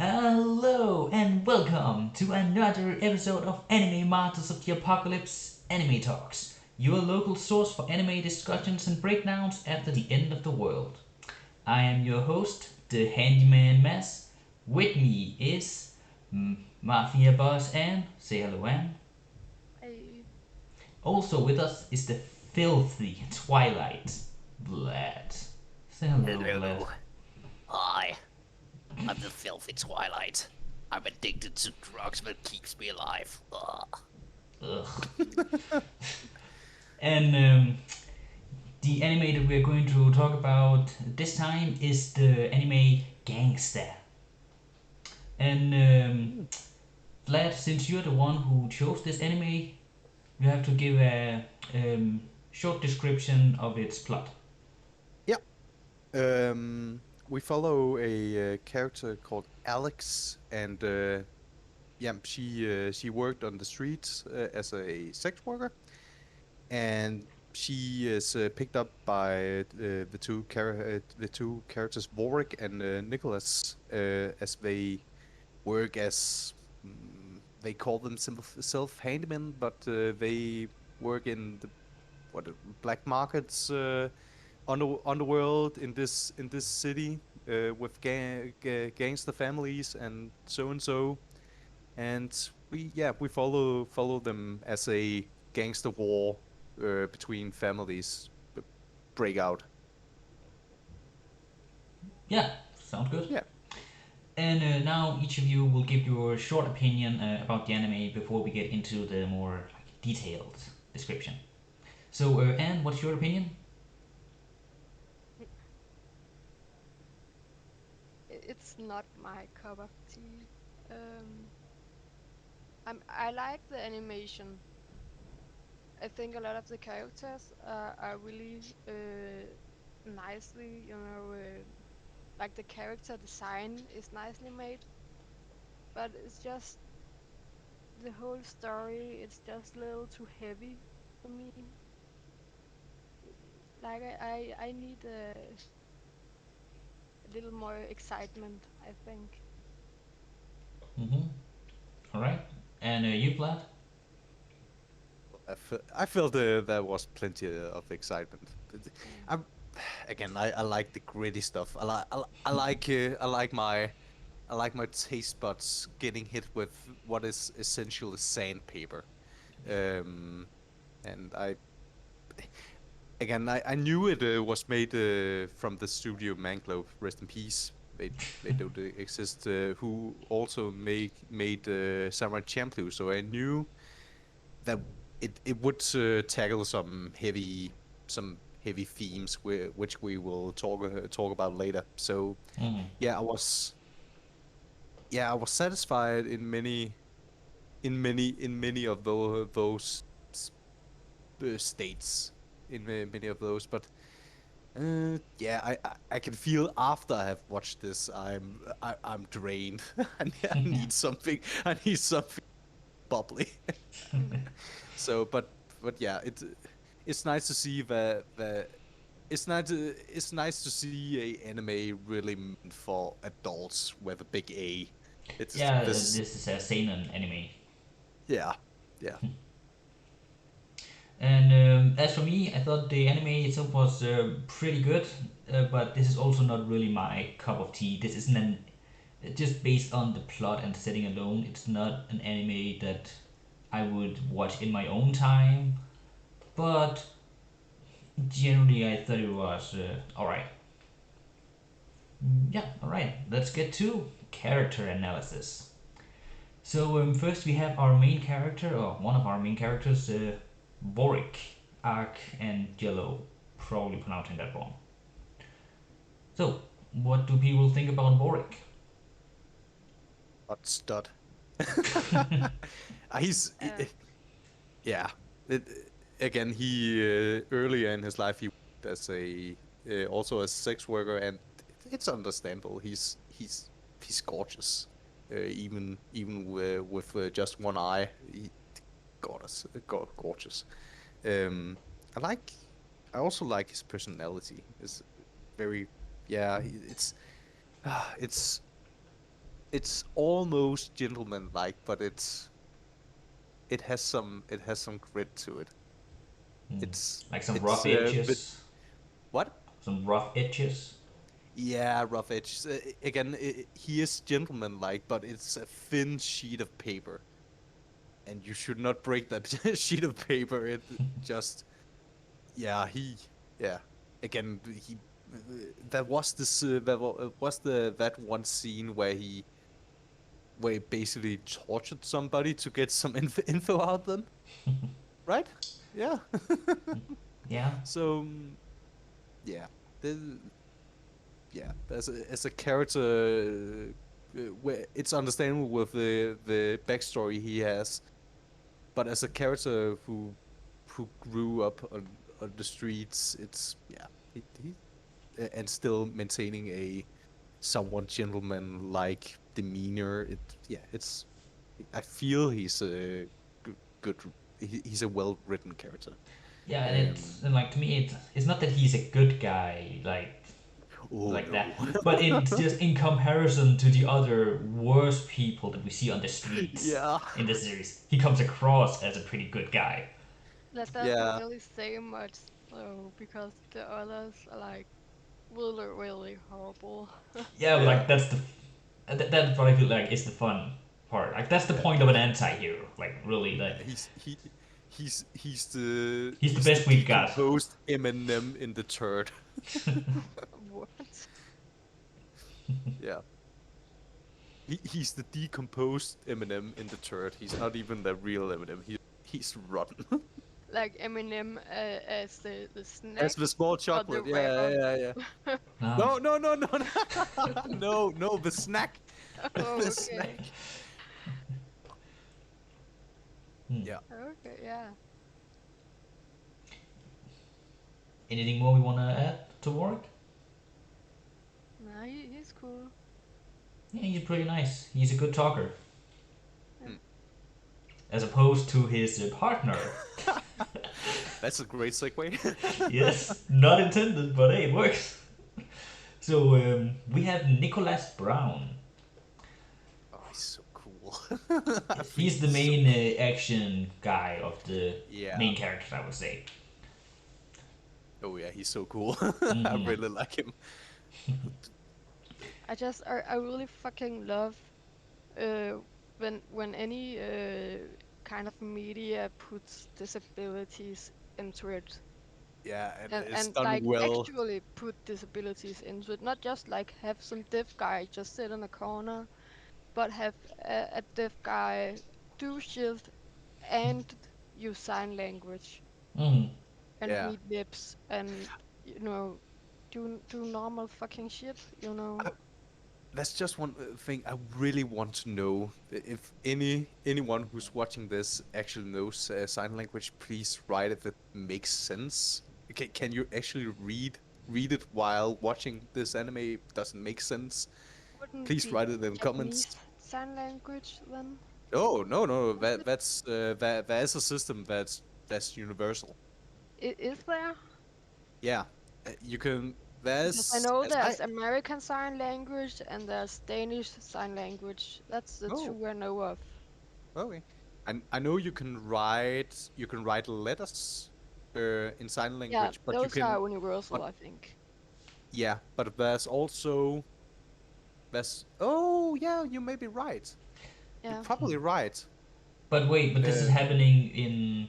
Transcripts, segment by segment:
Hello and welcome to another episode of Anime Masters of the Apocalypse Anime Talks, your local source for anime discussions and breakdowns after the end of the world. I am your host, the handyman Mass. With me is Mafia Boss Anne. Say hello, Anne. I Also with us is the filthy Twilight, Vlad. Say hello, Vlad. Hello. Hi. I'm the filthy Twilight. I'm addicted to drugs that keeps me alive. Ugh. Ugh. And the anime that we're going to talk about this time is the anime GANGSTA. And Mm. Vlad, since you're the one who chose this anime, you have to give a short description of its plot. Yeah. We follow a character called Alex, and she worked on the streets as a sex worker, and she is picked up by the two characters Warwick and Nicholas as they work as they call themselves self handymen, but they work in the what black markets. Underworld in this city with gangster families and so, and we follow them as a gangster war between families break out. Yeah, sounds good. Yeah. And now each of you will give your short opinion about the anime before we get into the more detailed description. So, Anne, what's your opinion? it's not my cup of tea. Um, I like the animation. I think a lot of the characters are really nicely, like the character design is nicely made. But it's just the whole story. It's just a little too heavy for me. Like I need a little more excitement, I think. Mm-hmm. All right. And you, Vlad? I felt there was plenty of excitement. Mm. I'm again. I like the gritty stuff. I like my taste buds getting hit with what is essentially sandpaper. Um, and I knew it was made from the studio Manglo. Rest in peace. They don't exist. Who also made Samurai Champloo. So I knew that it would tackle some heavy themes which we will talk about later. So Mm. yeah, I was satisfied in many of those s- states many of those, but I can feel after I have watched this I'm drained. I need something. I need something bubbly. So, but yeah, it's nice to see the it's nice to see a anime really meant for adults with a big A. It's Yeah, this this is a seinen anime. yeah yeah And as for me, I thought the anime itself was pretty good, but this is also not really my cup of tea. This isn't an just based on the plot and setting alone. It's not an anime that I would watch in my own time, but generally I thought it was all right. Yeah, all right. Let's get to character analysis. So first we have our main character, or one of our main characters, Boric, Ark, and Jello. Probably pronouncing that wrong. So, what do people think about Boric? hot stud. He's Uh, yeah. It, again, he earlier in his life he worked as a also a sex worker, and it's understandable. He's gorgeous, even with just one eye. Gorgeous, gorgeous. Um, I like. I also like his personality. It's very, yeah. It's it's almost gentleman-like, but it has some grit to it. Hmm. It's Like some it's rough but edges, what? some rough edges. Yeah, rough edge. Again, he is gentleman-like, but it's a thin sheet of paper, and you should not break that sheet of paper. It just, yeah, yeah. Again, that was this, was that one scene where he basically tortured somebody to get some info out of them, right? Yeah. Yeah. So, yeah, the, yeah, as a character, where it's understandable with the backstory he has, but as a character who grew up on the streets, it's yeah, he and still maintaining a somewhat gentleman-like demeanor. It's I feel he's a good he's a well-written character. Yeah, and Um, it's and like to me, it's not that he's a good guy, oh like that, no. but it's just in comparison to the other worst people that we see on the streets Yeah. in the series, he comes across as a pretty good guy. That doesn't Yeah. really say much though, because the others are like really, really horrible. Yeah, but Yeah. like that's what I feel like is the fun part. Like that's the Yeah. point of an anti-hero. Like really, like Yeah, he's the he's the best we've got. decomposed Eminem in the turd. What? Yeah. He's the decomposed Eminem in the turd. He's not even the real Eminem. He's rotten. Like Eminem as the As snack the small or the chocolate. Yeah, rapper? yeah, yeah. No. No, no, no, no, no. No, no, the snack. Oh, The okay. snack. Hmm. Yeah. Okay, yeah. Anything more we want to add to Warwick? Nah, he's cool. Yeah, he's pretty nice. He's a good talker, Hmm. as opposed to his partner. That's a great segue. Yes, not intended, but hey, it works. So we have Nicholas Brown. Oh, he's so cool. I Yes, think he's the he's so main cool. action guy of the Yeah. main characters, I would say. Oh yeah, he's so cool. I Hmm. really like him. I really fucking love uh when any kind of media puts disabilities into it, Yeah, and and it's and done like well. actually put disabilities into it, not just like have some deaf guy just sit in a corner, but have a deaf guy do shit and use sign language Hmm. and Yeah. read lips and do normal fucking shit, you know. I, that's just one thing I really want to know. If anyone who's watching this actually knows sign language, please write if it makes sense. Can you actually read it while watching this anime? Doesn't make sense. Wouldn't Please be write it in the Japanese comments. sign language then? Oh no, no, Is it? that's a system that's universal. Is there? Yeah, you can. Because I There's know as I there's American Sign Language and there's Danish Sign Language. That's the oh two I know of. okay. I know you can write letters in sign Yeah, language, but you those can are universal, but I think. yeah, but there's also there's oh yeah, you may be right. You're Yeah. probably right. But wait, but this is Uh, happening in.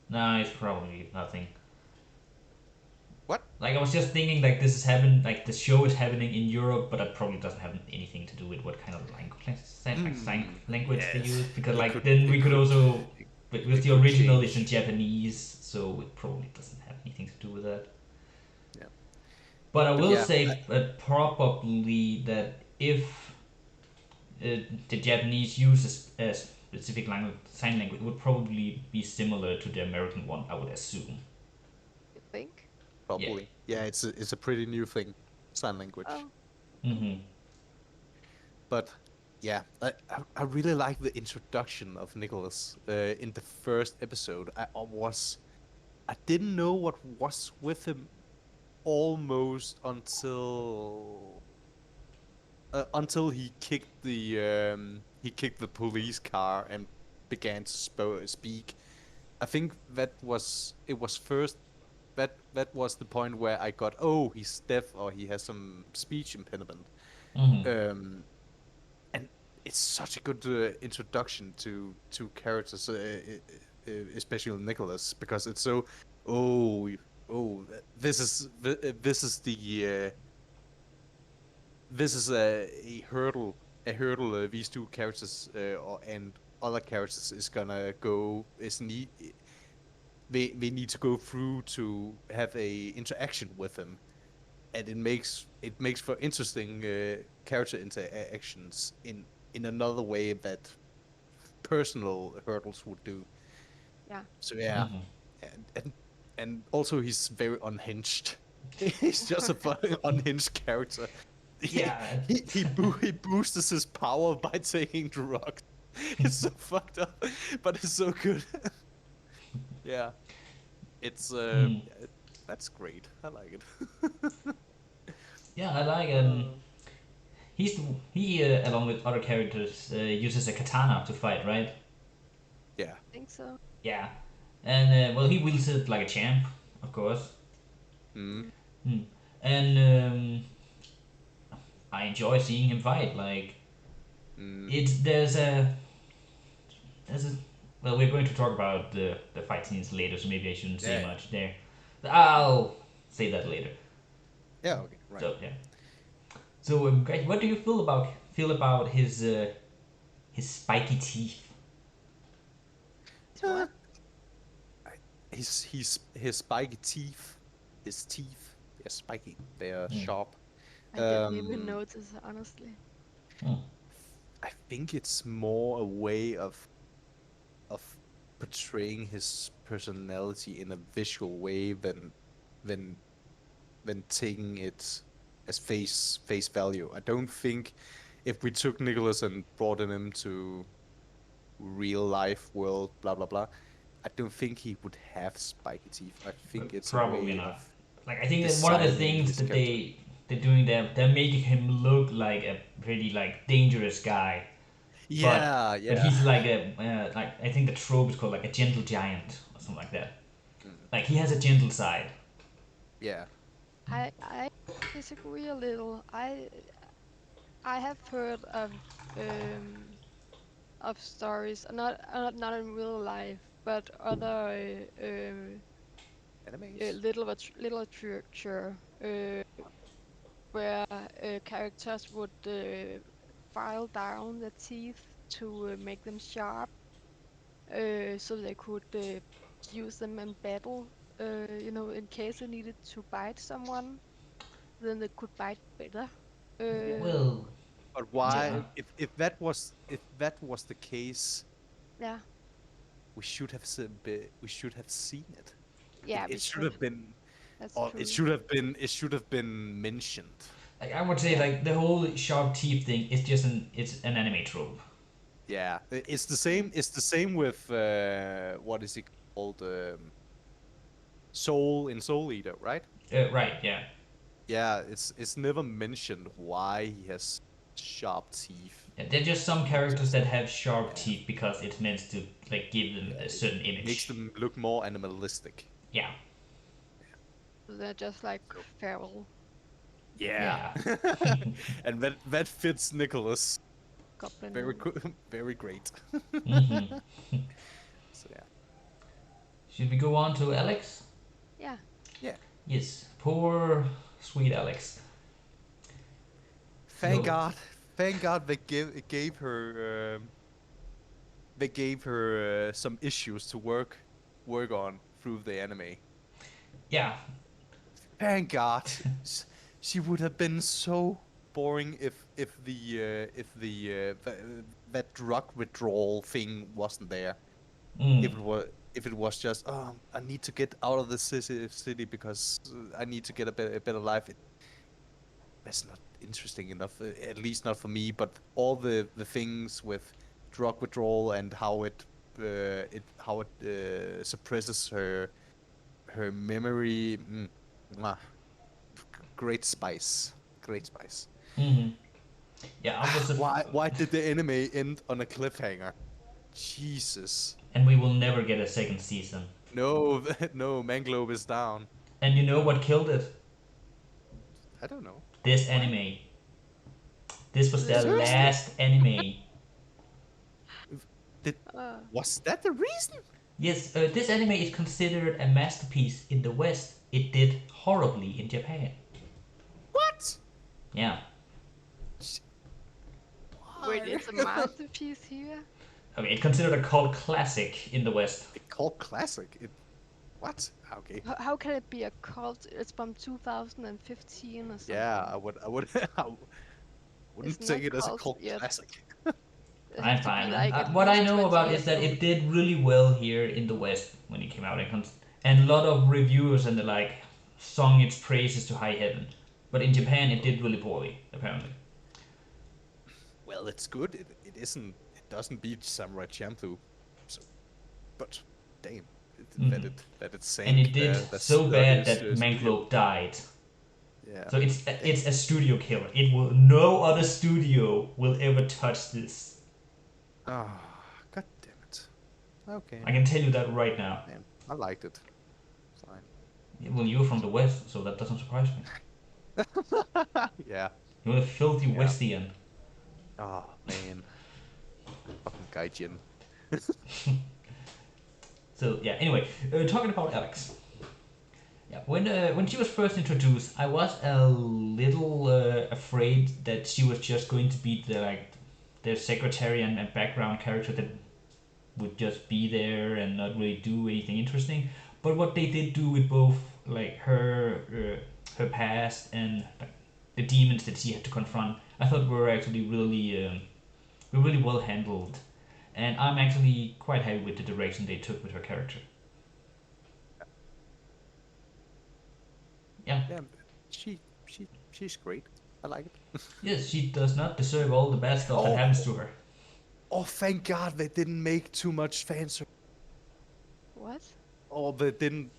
Nah, it's probably nothing. what? Like I was just thinking, like this is happen, like the show is happening in Europe, but that probably doesn't have anything to do with what kind of language, like sign language they use. Yes, Because it like could then it we could could also, it, but with it the could original is in change. Japanese, so it probably doesn't have anything to do with that. Yeah, But I but will yeah, say probably that if the Japanese uses a specific language, sign language, it would probably be similar to the American one. I would assume. You think? Yeah. probably. Yeah, it's a pretty new thing, sign language. Oh, Mm-hmm. But yeah, I really like the introduction of Nicholas in the first episode. I didn't know what was with him almost until until he kicked the police car and began to speak. I think it was first that was the point where I got, oh, he's deaf or he has some speech impediment. Mm-hmm. Um, and it's such a good introduction to characters, especially Nicholas, because it's so, oh, this is this is a hurdle these two characters and other characters is gonna go is need they need to go through to have a interaction with him, and it makes for interesting character interactions in another way that personal hurdles would do. Yeah. So yeah, Mm-hmm. and and, and also he's very unhinged. He's just a fucking unhinged character. Yeah. He boosts his power by taking drugs. It's so fucked up, but it's so good. Yeah, it's Mm. that's great. I like it. Yeah, I like Uh, he along with other characters uses a katana to fight, right? yeah. I think so. Yeah, and well, he wields it like a champ, of course. Mm, Mm. Hmm. And I enjoy seeing him fight. Like mm, it's there's a well, we're going to talk about the fight scenes later, so maybe I shouldn't say yeah, yeah. much there. Yeah. I'll say that later. Yeah, okay, right. So yeah. So guys, what do you feel about his spiky teeth? It's Uh, what? his spiky teeth, his teeth, they're spiky. They are Mm. sharp. I didn't even Um, notice, honestly. Mm. I think it's more a way of portraying his personality in a visual way than than taking it as face value. I don't think if we took Nicholas and brought him to real life world, blah blah blah, I don't think he would have spiky teeth. I think it's a Probably way not. of Like I think that one of the designing things his that character. they're doing there, they're making him look like a pretty like dangerous guy, Yeah, but yeah. he's like a like I think the trope is called like a gentle giant or something like that. Mm, Like he has a gentle side. yeah. I disagree a little. I have heard um of stories, not in real life, but other Animes. literature where characters would file down their teeth to make them sharp, so they could use them in battle. In case they needed to bite someone, then they could bite better. Uh, Well, But yeah. why? If that was the case, yeah, we should have seen it. yeah, we It should should. have been, That's or true. it should have been mentioned. Like I would say Yeah, like the whole sharp teeth thing is just it's an anime trope. Yeah, it's the yeah, same. It's the same with what is it called? Soul in Soul Eater, right? Right, yeah. Yeah, it's never mentioned why he has sharp teeth. Yeah, they're just some It characters just that have sharp yeah, teeth because it's meant to like give them yeah. a certain It makes image. them look more animalistic. Yeah, so they're just like So feral yeah, yeah. and that fits Nicholas goblin very nose. very great. Hmm. So yeah, Should we go on to Alex? Yeah, yeah. Yes, poor sweet Alex. Thank So God, thank God they gave her some issues to work on through the anime. yeah, Thank God, she would have been so boring that drug withdrawal thing wasn't there. mm, If it was just, oh, I need to get out of the city because I need to get a better life. That's not interesting enough, at least not for me. But all the things with drug withdrawal and how it suppresses her memory. Mwah, great spice, great spice. hmm Yeah, I was a Why did the anime end on a cliffhanger? Jesus. and we will never get a second season. No, no, Manglobe is down. And you know what killed it? I don't know. This Why? anime. This was their Seriously? last anime. Did Uh, Was that the reason? Yes, this anime is considered a masterpiece in the West. It did horribly in Japan. What? Yeah. wait, Why? it's a masterpiece here. Okay, it's considered a cult classic in the West. It called classic. It what? Okay. How can it be a cult? It's from 2015 or something. Yeah, I wouldn't It's take not it as a cult cult yet. classic. It I'm has to be fine. like at What I least know 20 about is years that old. it did really well here in the West when it came out, and a lot of reviewers and the like sung its praises to high heaven. But in Japan, it did really poorly, apparently. Well, it's good. It isn't. It doesn't beat Samurai Champloo. So, but damn, that it sank. And it did so bad that studio. Manglobe died. Yeah. So it's a studio killer. It will no other studio will ever touch this. Ah, god damn it. Okay. I can tell you that right now. Man, I liked it. Fine. Well, you're from the West, so that doesn't surprise me. Yeah. You're a filthy Yeah. Westian. Oh man. Fucking gaijin. So yeah. Anyway, talking about Alex. Yeah, when she was first introduced, I was a little afraid that she was just going to be the secretary and background character that would just be there and not really do anything interesting. But what they did do with both like her past and like, the demons that she had to confront, I thought were actually really well handled, and I'm actually quite happy with the direction they took with her character. Yeah. Yeah. She's great. I like it. Yes, she does not deserve all the bad stuff that Oh, happens to her. oh, thank God they didn't make too much fan service. What? Or they didn't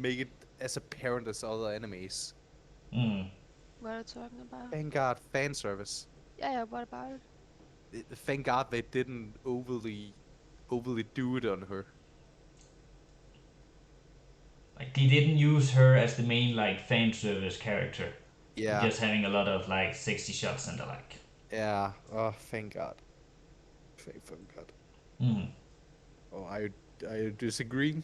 make it as apparent as other animes. Mm. What are you talking about? Thank God, fan service. Yeah, what about it? Thank God they didn't overly do it on her. Like they didn't use her as the main like fan service character. Yeah, Just having a lot of like 60 shots and the like. yeah. Oh, thank God. Thank God. Mm. Oh, I disagree.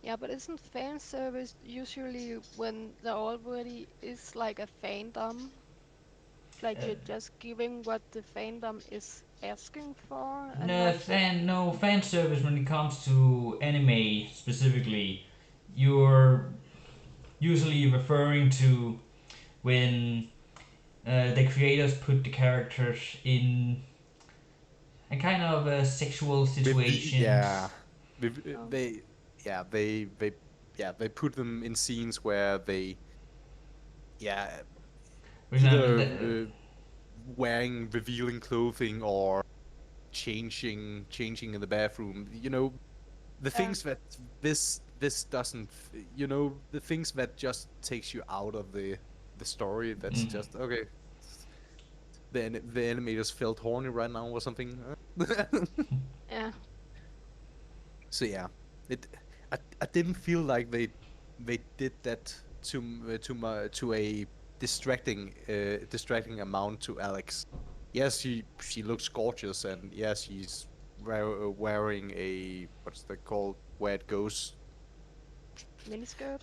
Yeah, but isn't fan service usually when there already is like a fandom? Like you're just giving what the fandom is asking for and not. No fan service when it comes to anime specifically. You're usually referring to when the creators put the characters in a kind of sexual situations. Yeah, Oh. yeah, they put them in scenes where they, yeah, For example, either wearing revealing clothing or changing in the bathroom. You know, the Yeah. things that this doesn't. You know, the things that just takes you out of the story. That's just okay. The animators felt horny right now or something. Yeah. So yeah, I didn't feel like they did that to a distracting amount to Alex. Yes, she looks gorgeous, and yes, she's wearing a what's that called where it goes. Miniskirt?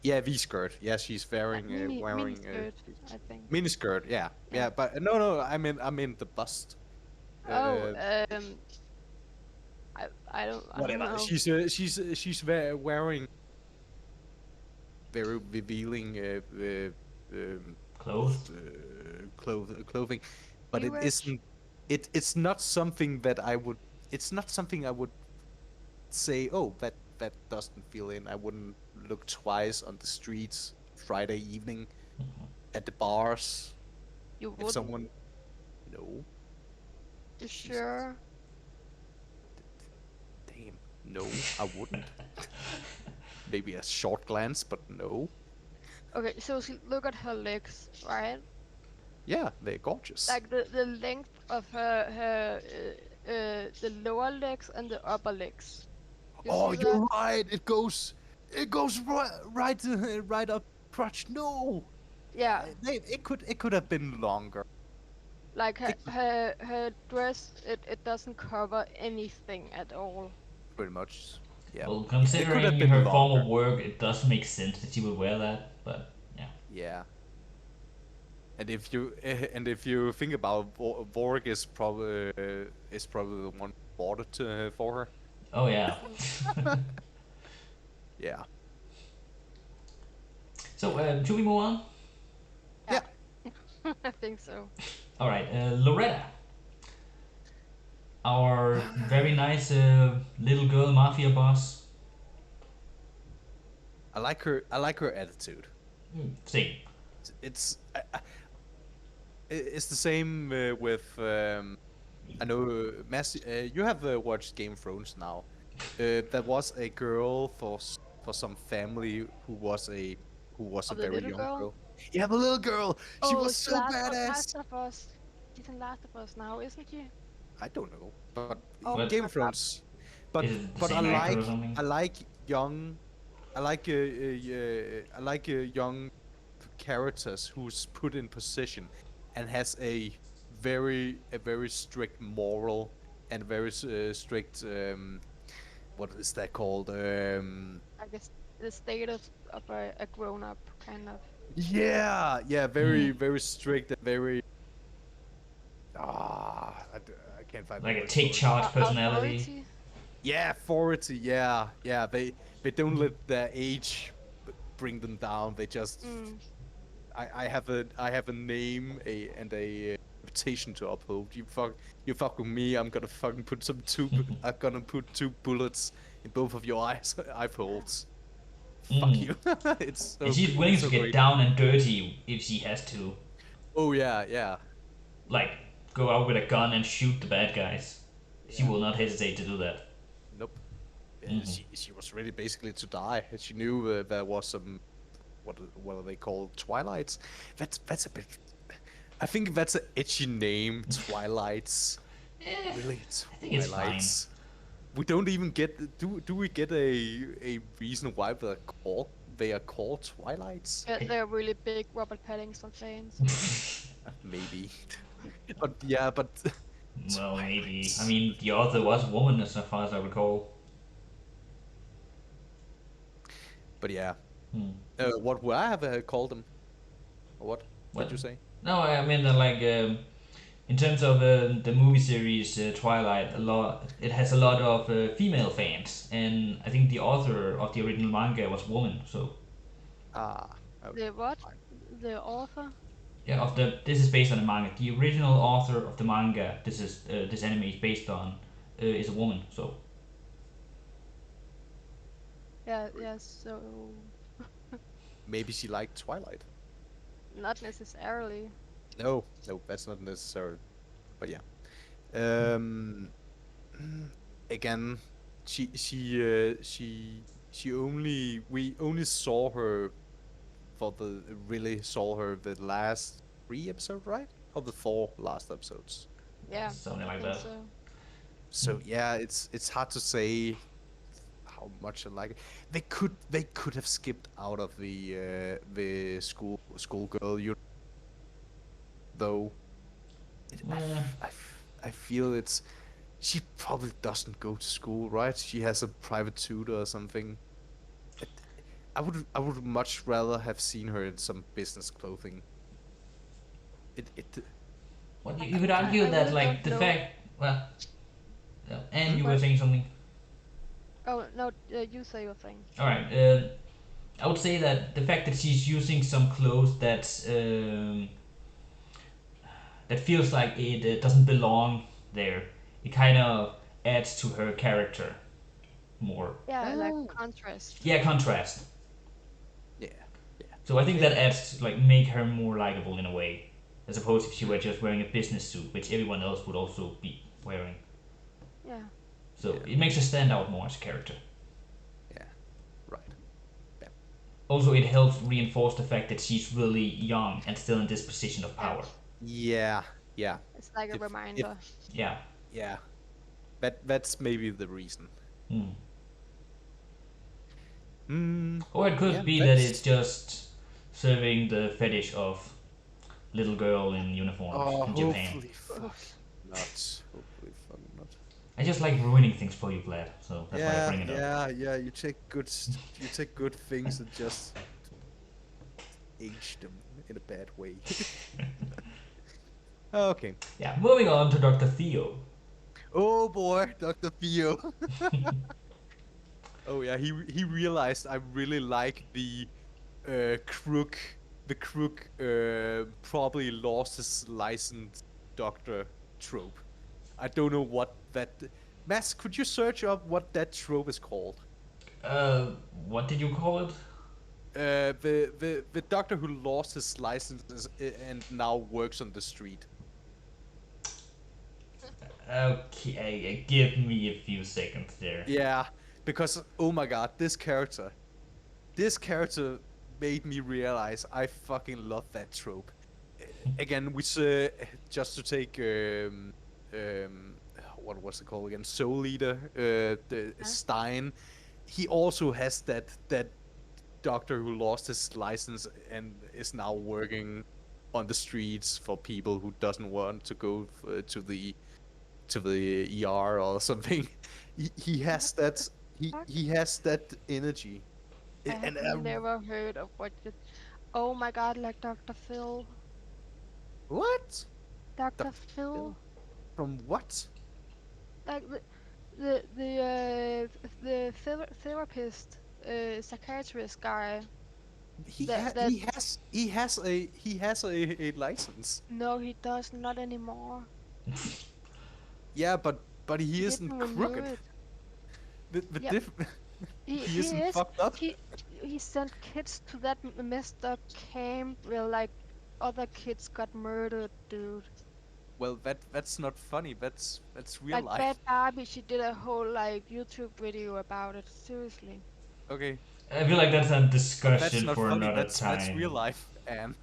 Yeah, V skirt. Yes, she's wearing Miniskirt, I think. mini skirt. Yeah, Yeah. yeah, but no, I mean the bust. Oh, Uh, I don't whatever. know. She's wearing very revealing clothes. clothing, but it Cleavage? isn't. It's not something that I would. It's not something I would say. Oh, that doesn't feel in. I wouldn't look twice on the streets Friday evening at the bars You if wouldn't? someone. No. You sure? Damn. No, I wouldn't. Maybe a short glance, but no. Okay, so look at her legs, right? Yeah, they're gorgeous. Like the length of her the lower legs and the upper legs. You Oh, see you're that? right. It goes right up crotch. No, Yeah. it could have been longer. Like It her dress, it doesn't cover anything at all. pretty much. Yeah, Well, yeah. It could have considering been her form longer. of work, it does make sense that she would wear that. But yeah. Yeah. And if you think about Vorik is probably the one who bought it for her. Oh yeah. Mm. Yeah. So should we move on? Yeah, Yeah. I think so. All right, Loretta, our very nice little girl mafia boss. I like her attitude. Same. It's the same with I know Mass. You have watched Game of Thrones now. There was a girl for some family who was a Of the very little young girl. girl. Yeah, the little girl. She Oh, was it's so Last badass. of Us. She's in Last of Us now, isn't she? I don't know, but Oh What? Game my of god. Thrones. But Is it the but I same actor or like something? I like young. I like young characters who's put in position and has a very strict moral and very strict what is that called I guess the status of a grown up kind of. yeah, very Hmm. very strict and very I can't find the Like a word take for it. charge personality. Authority. Yeah, authority. Yeah, they don't let their age bring them down. They just Mm. I have a name and a reputation to uphold. You fuck with me. I'm gonna put two bullets in both of your eye holes. Fuck Mm. you. It's And so she's willing it's to so get great. down and dirty if she has to. Oh yeah, Like, go out with a gun and shoot the bad guys. She yeah. will not hesitate to do that. Nope. Hmm. She was ready basically to die. She knew there was some what are they called, Twilights. That's a bit. I think that's an itchy name, Twilights. Eh, Really, I think it's fine. Twilights. We don't even get. Do we get a reason why they are called Twilights? Yeah, they're really big Robert Pattinson fans. Maybe. but Well, maybe. I Twilights. mean, the author was a woman, as far as I recall. But yeah. Hmm. What would I have called them? Or what did What? you say? No, I mean like in terms of the movie series Twilight, it has a lot of female fans, and I think the author of the original manga was a woman. So Ah. The what? Fine. The author? yeah, this is based on a manga. The original author of the manga, this anime is based on, is a woman. So Yeah, yeah, so Maybe she liked Twilight. not necessarily. No, that's not necessary. But yeah. Um. Again, she only we only saw her the last 3 episodes, right? Of the 4 last episodes. Yeah, something I like think that. so. So yeah, it's hard to say how much I like it. They could have skipped out of the schoolgirl, though. Yeah. I feel she probably doesn't go to school, right? She has a private tutor or something. It, I would much rather have seen her in some business clothing. It What I, you could I argue that really like don't the know. fact, well, and Hmm? you were What? saying something. Oh no, you say your thing. All right. I would say that the fact that she's using some clothes that feels like it doesn't belong there, it kind of adds to her character more. Yeah, like Oh, contrast. Yeah, contrast. yeah, yeah. So I think Eh, that adds to, like, make her more likable in a way, as opposed if she were just wearing a business suit, which everyone else would also be wearing. Yeah. So yeah, it makes her stand out more as a character. yeah. Right. Yeah. Also, it helps reinforce the fact that she's really young and still in this position of Yeah. power. Yeah, yeah. It's like a If reminder. Yeah. yeah, that's maybe the reason. Hmm. Hmm. Or it Yeah, could be that it's that's. just serving the fetish of little girl in uniforms Oh, in Japan. hopefully, fuck not. Hopefully, fuck not. I just like ruining things for you, Vlad, so that's why I Yeah, bring it up. yeah, yeah. You take good things and just age them in a bad way. Okay. Yeah, moving on to Dr. Theo. Oh boy, Dr. Theo. Oh yeah, he realized I really like crook the crook probably lost his license doctor trope. I don't know what that. Mass, could you search up what that trope is called? What did you call it? The doctor who lost his license and now works on the street. Okay, give me a few seconds there. Yeah, because oh my god, this character made me realize I fucking love that trope. Again, which just to take what was it called again? Soul Leader, the Huh? Stein. He also has that doctor who lost his license and is now working on the streets for people who doesn't want to go to the ER or something. He What has that the fuck? he has that energy. I have And never heard of what you. Oh my god, like Dr. Phil. what? Dr. Dr. Phil? Phil? From what? Like the therapist, psychiatrist guy. That He has a license. no, he does not anymore. Yeah, but he He didn't isn't renew crooked. it. The Yep, diff he he isn't is. fucked up. He he sent kids to that messed up camp where like other kids got murdered, dude. Well, that's not funny. That's real Like Bad life. Barbie, she did a whole like YouTube video about it. Seriously. Okay, I feel like that's a but that's discussion not for funny. another That's real time. life, and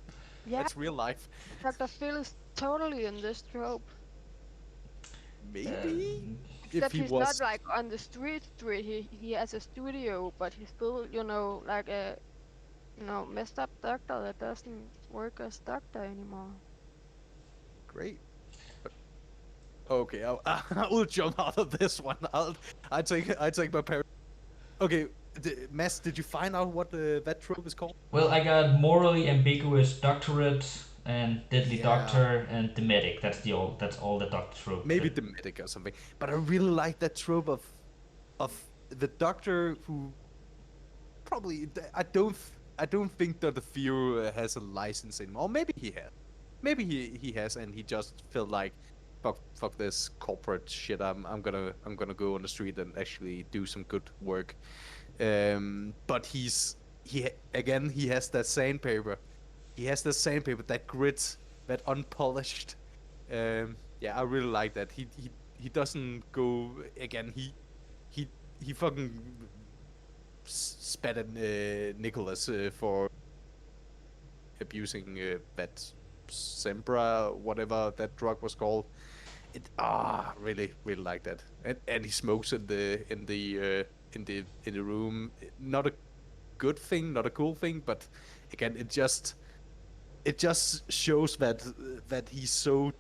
Yeah, that's real life. Dr. Phil is totally in this trope. Maybe Uh, if Except he he's not was. like on the street. He has a studio, but he's still, like a messed up doctor that doesn't work as doctor anymore. Great. Okay, I will jump out of this one. I take my parents. Okay, Mass, did you find out what that trope is called? well, I got morally ambiguous doctorate and deadly Yeah, doctor and the medic. That's all the doctor trope. maybe the medic or something. But I really like that trope of the doctor who probably I don't think that the Theo has a license anymore. Or maybe he has. Maybe he has, and he just felt like fuck this corporate shit. I'm gonna go on the street and actually do some good work. But again he has that sandpaper. He has the sandpaper, that grit, that unpolished. Yeah, I really like that. He doesn't go again. He he fucking spat at Nicholas for abusing that Sempra, whatever that drug was called. Really really like that. And he smokes in the room. Not a good thing, not a cool thing, but again, it just shows that he's so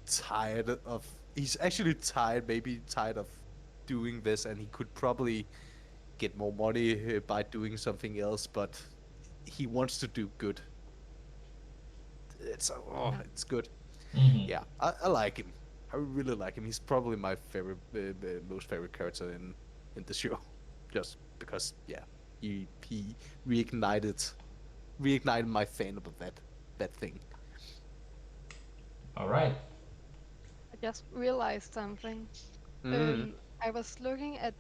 tired of. He's actually tired, maybe tired of doing this, and he could probably get more money by doing something else, but he wants to do good. Yeah. It's good. Hmm. Yeah, I like him. I really like him. He's probably my favorite, most favorite character in the show, just because yeah, he reignited reignited my fandom of that thing. All right. I just realized something. Mm, I was looking at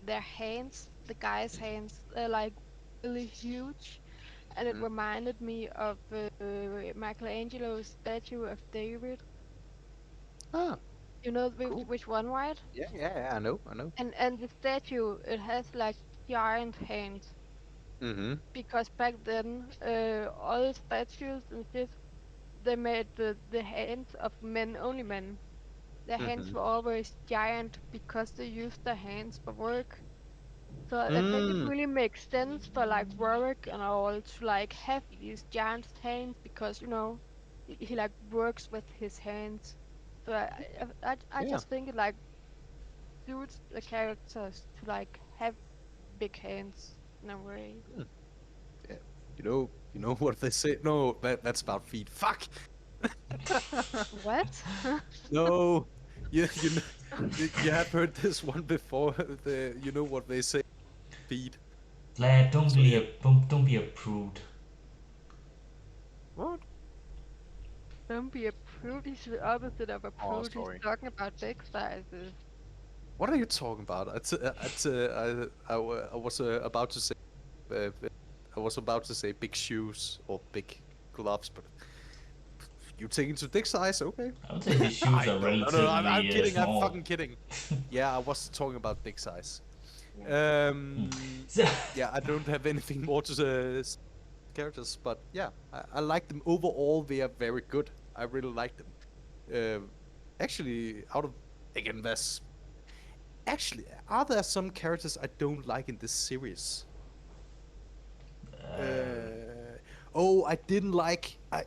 their hands, the guys' hands. They're like really huge, and it mm. reminded me of Michelangelo's statue of David. Ah, You know cool. which one, right? Yeah. I know. And the statue, it has like giant hands Mm-hmm. because back then all statues and shit they made the hands of men, only men. Their hands Mm-hmm. were always giant because they used their hands for work. So I think it Mm. really makes sense for like Warwick and all to like have these giant hands because he like works with his hands. So I Yeah. just think it like suits the characters to like have big hands in a way. Mm. Yeah. You know what they say? No, that's about feet. Fuck. What? No. You know, you have heard this one before. You know what they say? Feet. Lad, don't So be yeah. a don't be a prude. What? Don't be a prude. He's the opposite of a Oh, prude. He's sorry. talking about dick sizes. What are you talking about? I was about to say uh, I was about to say big shoes or big gloves, but you take into dick size, okay? I would say his shoes I are don't. No, no, I'm relatively kidding. I'm small. fucking kidding. Yeah, I was talking about dick size. Yeah. So, Yeah, I don't have anything more to characters, but yeah, I like them overall. They are very good. I really like them. Actually, out of again, there's actually are there some characters I don't like in this series? Oh, I didn't like. The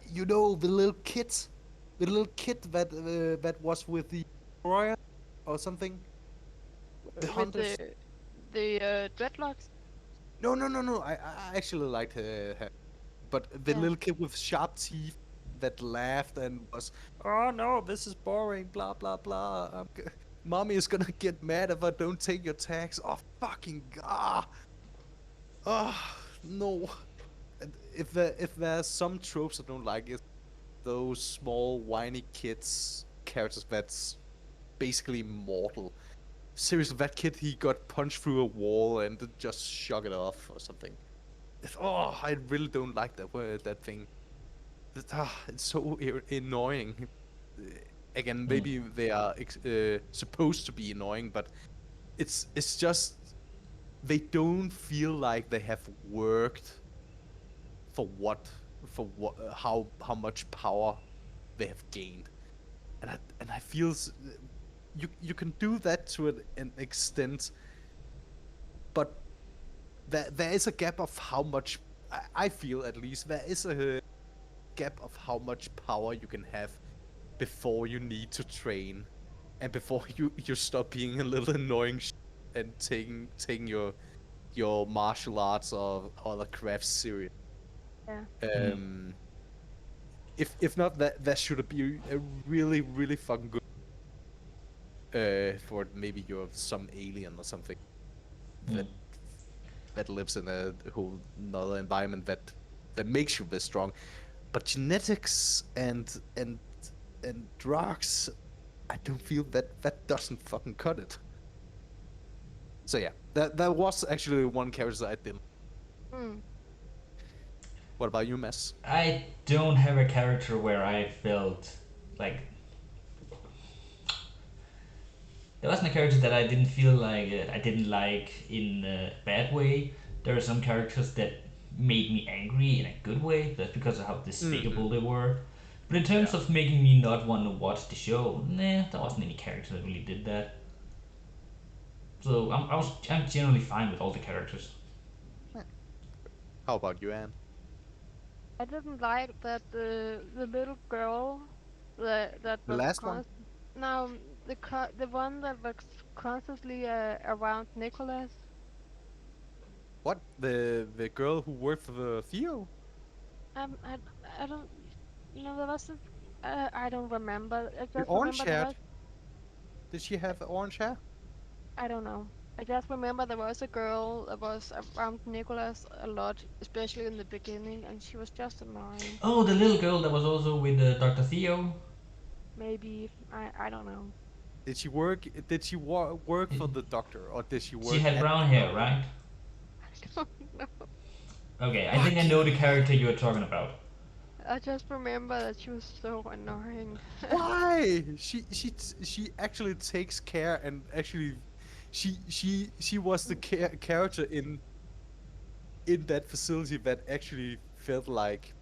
little kid that was with the Roya or something. The With hunters. the dreadlocks. No, no, no, no. I actually liked her, but the Yeah. little kid with sharp teeth that laughed and was, oh no, this is boring. Blah blah blah. Mommy is gonna get mad if I don't take your tags. Oh fucking god. Oh no. And if there's some tropes I don't like, it's those small whiny kids characters that's basically mortal. Seriously, that kid he got punched through a wall and just shook it off or something. Oh, I really don't like that word, that thing. It's so annoying. Uh, Again, hmm. maybe they are supposed to be annoying, but it's just they don't feel like they have worked for what how much power they have gained, and I feel you can do that to an extent, but there is a gap of how much I feel at least there is a gap of how much power you can have before you need to train and before you stop being a little annoying and taking your martial arts or other crafts serious. Yeah. Hmm. Um, if not that should be a really really fucking good for maybe you're some alien or something Hmm. that that lives in a whole another environment that makes you this strong. But genetics and drugs, I don't feel that doesn't fucking cut it. So yeah, that was actually one character I didn't. Hmm. What about you, Mess? I don't have a character where I felt like there wasn't a character that I didn't feel like I didn't like in a bad way. There are some characters that made me angry in a good way. That's because of how Mm-hmm. despicable they were. But in terms Yeah. of making me not want to watch the show, nah, there wasn't any character that really did that. So I'm generally fine with all the characters. Eh. How about you, Anne? I didn't like that the little girl that The was last one? now the one that was constantly around Nicholas. What? The girl who worked for the Theo? Um, I I don't there was this, I don't remember. I The just orange remember there haired? was Did she have orange hair? I don't know. I just remember there was a girl that was around Nicholas a lot, especially in the beginning, and she was just annoying. Oh, the little girl that was also with Dr. Theo. Maybe I don't know. Did she work? Did she work for the doctor, or did she She work had at brown the hair, doctor? right? I don't know. Okay, I think I Fuck! know the character you're talking about. I just remember that she was so annoying. Why? She actually takes care and actually, she was the character in that facility that actually felt like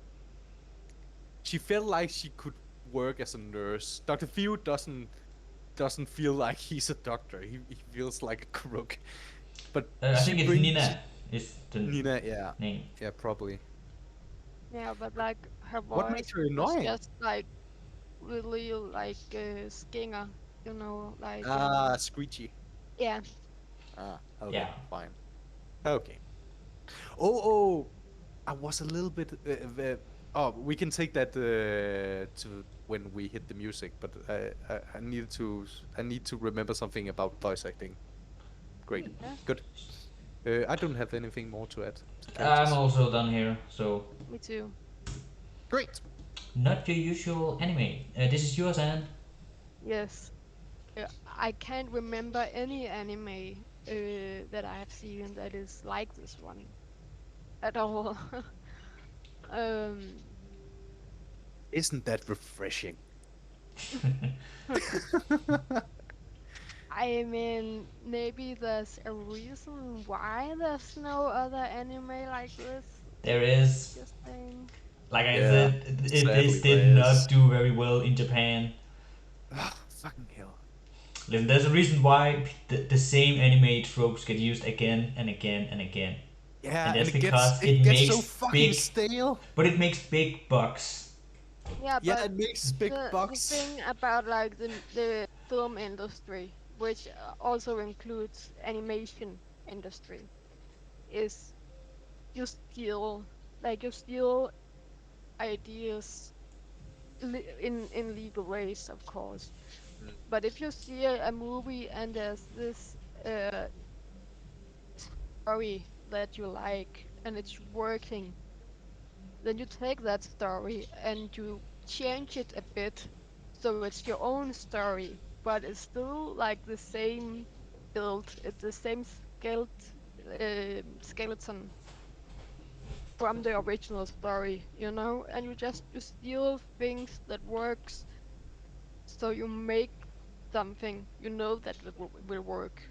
she felt like she could work as a nurse. Dr. Few doesn't feel like he's a doctor. He feels like a crook. But I she think it's brings she, Nina is the Nina, yeah, name. yeah, probably. Yeah, but like her What makes voice her was annoying? just like really like Skinger, you know, like Ah, Screechy. yeah. Ah, okay, Yeah, fine. Okay. Oh, I was a little bit. Oh, we can take that to when we hit the music, but I need to remember something about voice acting. Great, Yeah, good. I don't have anything more to add to I'm characters. also done here. So me too. Great. not your usual anime. This is yours, and Yes. I can't remember any anime that I have seen that is like this one at all. um, Isn't that refreshing? I mean, maybe there's a reason why there's no other anime like this. there is, Just saying. like I Yeah, said, sadly this did there not is. do very well in Japan. Ah, fucking hell. Listen, there's a reason why the same anime tropes get used again and again and again, and Yeah, and that's because it it gets so makes fucking big, stale. but it makes big bucks. Yeah, Yeah, but it makes big the bucks. thing about like the film industry, which also includes animation industry, is you steal you steal ideas in legal ways, of course. Mm, But if you see a movie and there's this uh story that you like and it's working, then you take that story and you change it a bit so it's your own story, but it's still like the same build, it's the same skeleton from the original story, you know, and you steal things that works so you make something you know that will work.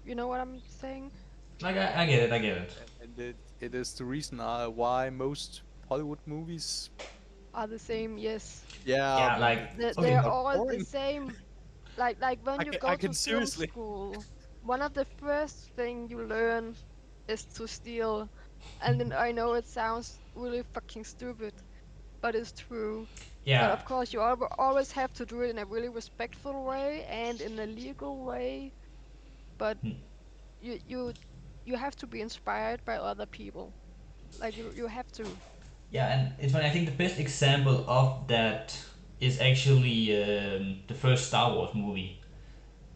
You know what I'm saying? Like I get it, I get it. and it is the reason why most Hollywood movies, Are the same, yes. yeah, Yeah, like They're okay, are all the boring. same. Like when you I go can to film seriously. school, one of the first thing you learn is to steal. And then I know it sounds really fucking stupid, but it's true. But yeah. of course, you always have to do it in a really respectful way and in a legal way. But Hmm. you you you have to be inspired by other people. Like you have to. Yeah, and it's funny. I think the best example of that is actually the first Star Wars movie.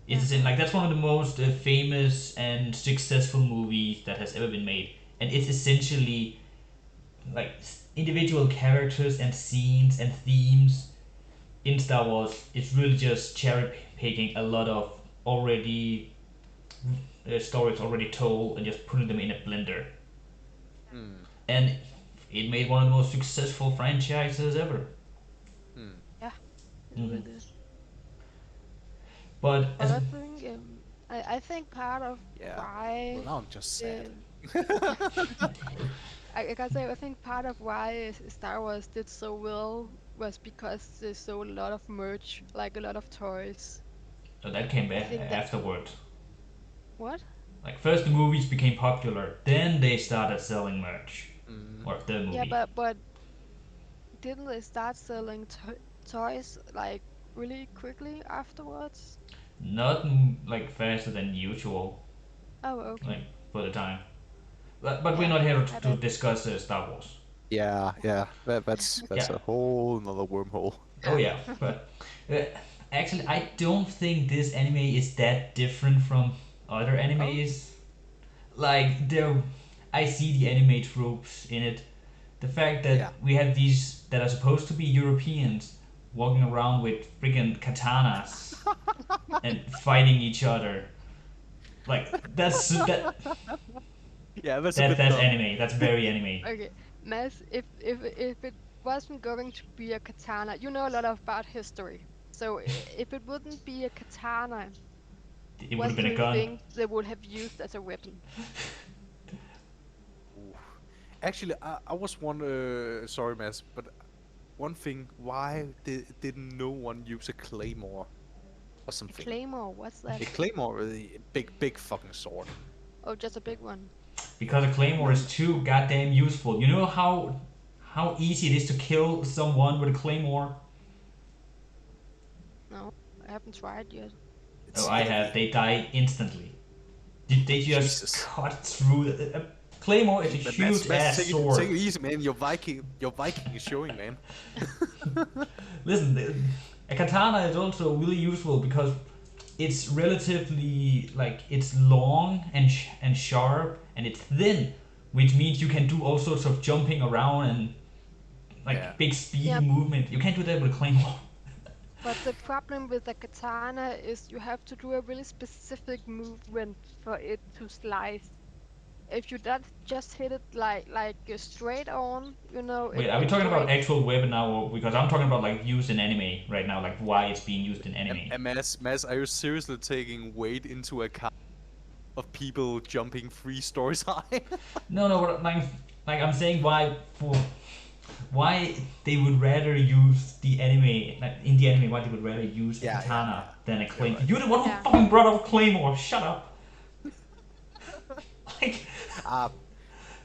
It's Yeah. the same. Like that's one of the most famous and successful movies that has ever been made, and it's essentially like individual characters and scenes and themes in Star Wars. It's really just cherry picking a lot of already stories already told and just putting them in a blender, Hmm. and it made one of the most successful franchises ever. Hmm. Yeah. It Hmm. really did. But But as I think I think part of Yeah. Well, why now I'm just sad. the I gotta say I think part of why Star Wars did so well was because they sold a lot of merch, like a lot of toys. so that came I back think that afterward. what? Like first the movies became popular, then they started selling merch, Mm. or the Yeah, movie. but didn't they start selling toys like really quickly afterwards? Not like faster than usual, Oh, like okay. for the time. But we're Yeah, not here I to bet. discuss Star Wars. Yeah, yeah. That's Yeah. a whole nother wormhole. Oh yeah. But uh, actually, I don't think this anime is that different from other Oh, animes. Like there, I see the anime tropes in it. The fact that Yeah. we have these that are supposed to be Europeans walking around with freaking katanas and fighting each other. Like Yeah, that's a bit that's dumb. anime. That's very anime. okay. Mass, if it wasn't going to be a katana, you know a lot about history. So if it wouldn't be a katana, It would have what been do a you gun. think they would have used as a weapon? Ooh. Actually, I was one. Sorry, Mads, but one thing. Why didn't no one use a claymore or A something? claymore, what's that? A claymore, a big fucking sword. Oh, just a big one. Because a claymore is too goddamn useful. You know how easy it is to kill someone with a claymore? No, I haven't tried yet. It's Oh, I have. heavy. They die instantly. They just Jesus. cut through. A claymore is a But huge ass take sword. it easy, man. Your Viking is showing, man. Listen, a katana is also really useful because it's relatively like it's long and sharp and it's thin, which means you can do all sorts of jumping around and like Yeah. big speedy Yeah, movement. You can't do that with a claymore. but the problem with the katana is you have to do a really specific movement for it to slice. If you just hit it like straight on, Wait, are we it talking about breaks. actual weapon now? Or, because I'm talking about like use in anime right now, like why it's being used in anime. And Mads, are you seriously taking weight into account of people jumping 3 stories high? No, what, like I'm saying why they would rather use the anime like in the anime why they would rather use a Yeah, katana than a You're claymore. right. You're the one who Yeah. fucking brought up claymore. Shut up. Like Uh,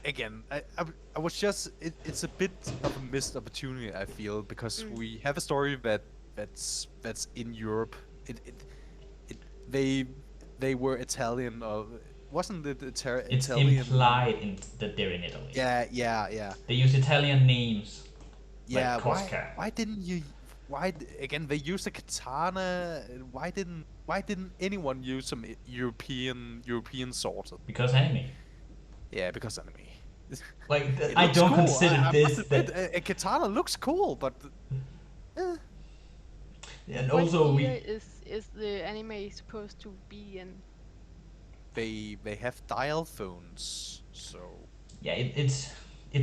again, I was just it's a bit of a missed opportunity. I feel because Mm. we have a story that's in Europe. It they were Italian or wasn't it it's Italian? implied that they're in Italy. Yeah. They use Italian names like Yeah, Tosca. why didn't you? Again? They used a katana. Why didn't anyone use some European swords? Because anime. Yeah, because anime. Like It I looks don't cool. consider I this must admit, that. a katana looks cool, but eh, And What also year we is the anime supposed to be in? they have dial phones, so yeah it's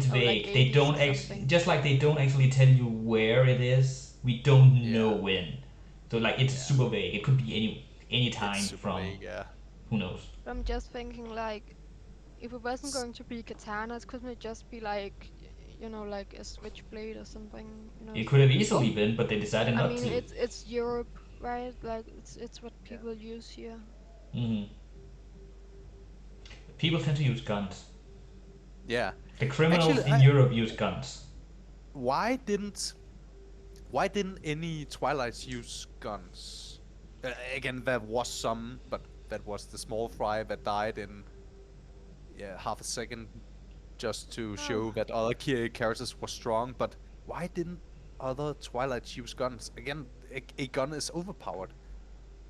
Oh, like vague. They 80s don't or something. just like they don't actually tell you where it is. We don't know yeah, when. So like it's yeah, super vague. It could be any it's time super from vague. Yeah, who knows. I'm just thinking like, if it wasn't S- going to be katanas, couldn't it just be like, like a switchblade or something? It could have oh easily been, but they decided I not mean, to. it's Europe, right? Like it's what yeah, people use here. hmm People tend to use guns. yeah. The Actually, criminals in Europe use guns why didn't any Twilights use guns? Again, there was some, but that was the small fry that died in half a second just to Oh, show that other characters were strong. But why didn't other Twilights use guns? Again, a gun is overpowered.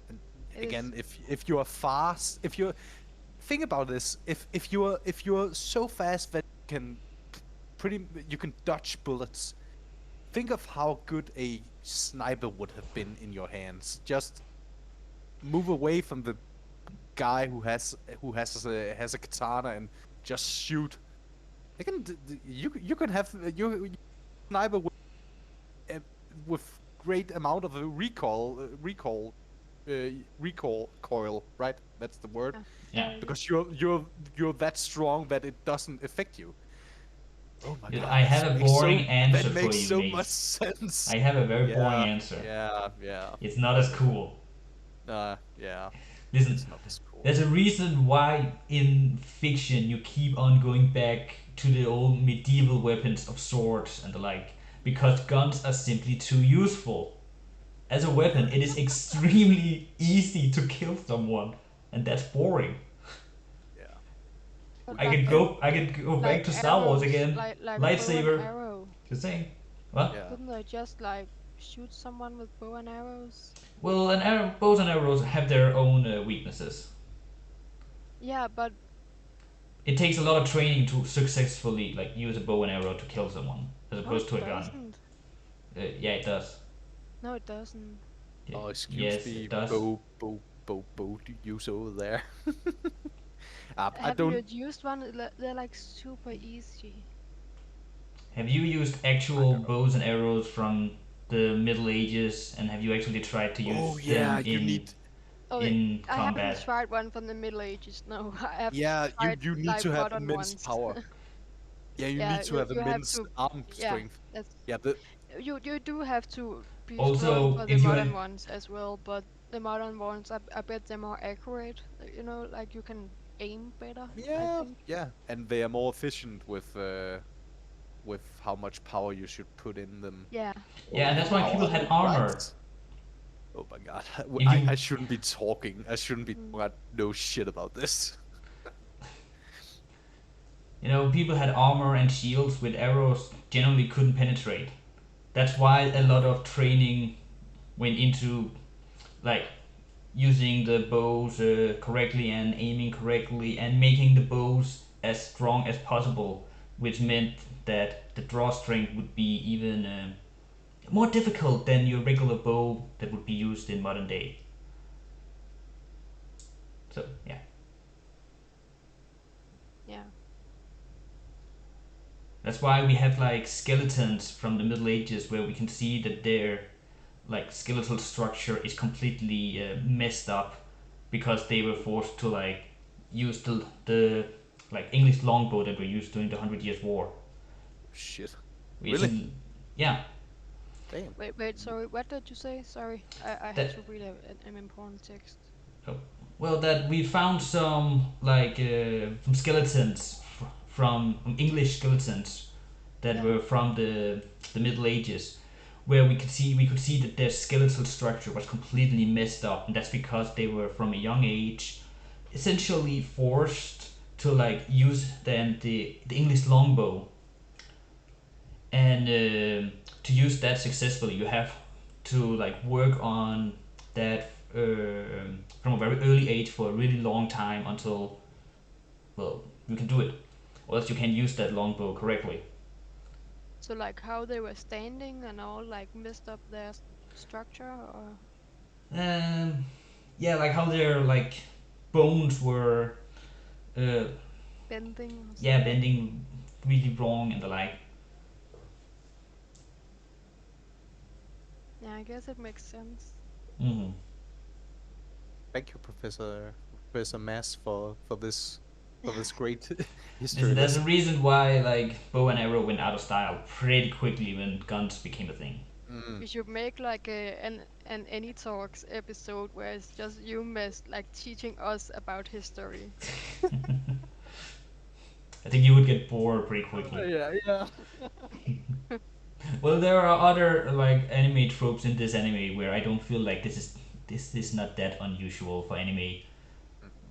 And it is. again, if you are fast, if you think about this, if you're so fast that you can dodge bullets. Think of how good a sniper would have been in your hands. Just move away from the guy has a katana and just shoot. You can have you sniper with great amount of recall coil, right? That's the word. Yeah. yeah. Because you're that strong that it doesn't affect you. Oh my Dude, god! I have a boring answer That for makes you, so mate. much sense. I have a very boring Yeah, answer. yeah. It's not as cool. Yeah. Listen, It's not as cool. there's a reason why in fiction you keep on going back to the old medieval weapons of swords and the like, because guns are simply too useful. As a weapon, it is extremely easy to kill someone, and that's boring. Yeah. But I could go back like to Star Wars arrows, again. like a bow and Lightsaber. arrow. Just saying. What? Yeah. Couldn't they just like shoot someone with bow and arrows? Well, bows and arrows have their own weaknesses. Yeah, but It takes a lot of training to successfully like use a bow and arrow to kill someone, as no, it opposed to a gun. doesn't. Yeah, it does. No, it doesn't. Oh, excuse Yes, me, it does. bow use over there. I Have you don't. used one? They're like super easy. Have you used I actual don't know. bows and arrows from the Middle Ages, and have you actually tried to Oh use yeah, them you need. Oh, in I haven't combat? tried one from the Middle Ages. No, I have Yeah, tried you need like to have modern immense ones. power. Yeah, you Yeah, need to have you have immense to. arm Yeah, strength. that's. Yeah, You do have to be strong Also, for the if you modern had ones as well, but the modern ones, I bet they're more accurate. Like you can aim better, I Yeah, think. yeah, and they are more efficient with how much power you should put in them. Yeah, yeah, Oh, and I that's would why say people power. had so. armor. What? Oh my god. If you I shouldn't be talking. I shouldn't be Mm. I know shit about this. you know people had armor and shields with arrows generally couldn't penetrate. That's why a lot of training went into like using the bows correctly and aiming correctly and making the bows as strong as possible, which meant that the draw strength would be even more difficult than your regular bow that would be used in modern day. So yeah, Yeah. that's why we have like skeletons from the Middle Ages where we can see that their like skeletal structure is completely messed up because they were forced to like use the like English longbow that were used during the Hundred Years' War. Shit. It's Really? in, yeah, Damn. Wait. Sorry. What did you say? Sorry. I had that to read an important text. oh, well that we found some like some skeletons from English skeletons that Yeah. were from the Middle Ages, where we could see that their skeletal structure was completely messed up, and that's because they were from a young age essentially forced to like use then the English longbow, and to use that successfully, you have to like work on that from a very early age for a really long time until well you can do it, or else you can use that longbow correctly. So like how they were standing and all like messed up their structure or Um, yeah, like how their like bones were, uh, bending or yeah, something. bending really wrong and the like. Yeah, I guess it makes sense. Mm-hmm. Thank you, Professor Mass, for this great history There's a lesson. reason why like bow and arrow went out of style pretty quickly when guns became a thing. Mm. We should make like an any talks episode where it's just you miss like teaching us about history. I think you would get bored pretty quickly. Yeah, yeah. Well, there are other like anime tropes in this anime where I don't feel like this is not that unusual for anime.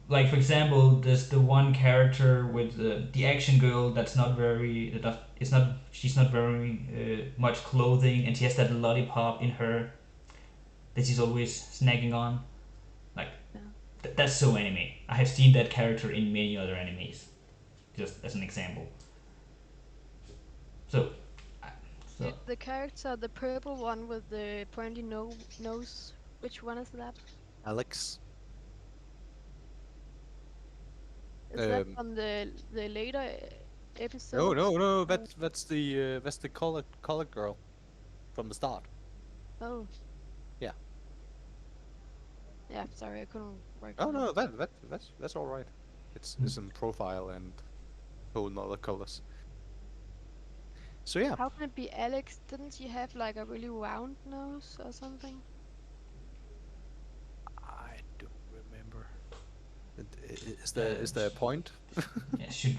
Like for example, there's the one character with the action girl that's not very that it's not she's not wearing much clothing and she has that lollipop in her that she's always snagging on. Like Yeah. that's so anime. I have seen that character in many other animes, just as an example. So, so The character, the purple one with the pointy nose, which one is that? Alex. Is that Um, from the later no, no, episodes? no. Or... That's the colored girl from the start. Oh, Yeah. yeah. Sorry, I couldn't Oh no, recognize. that's all right. It's in profile and whole nother colors. So yeah, How can it be Alex? Didn't she have like a really round nose or something? I don't remember. Is uh, there a point? yeah, should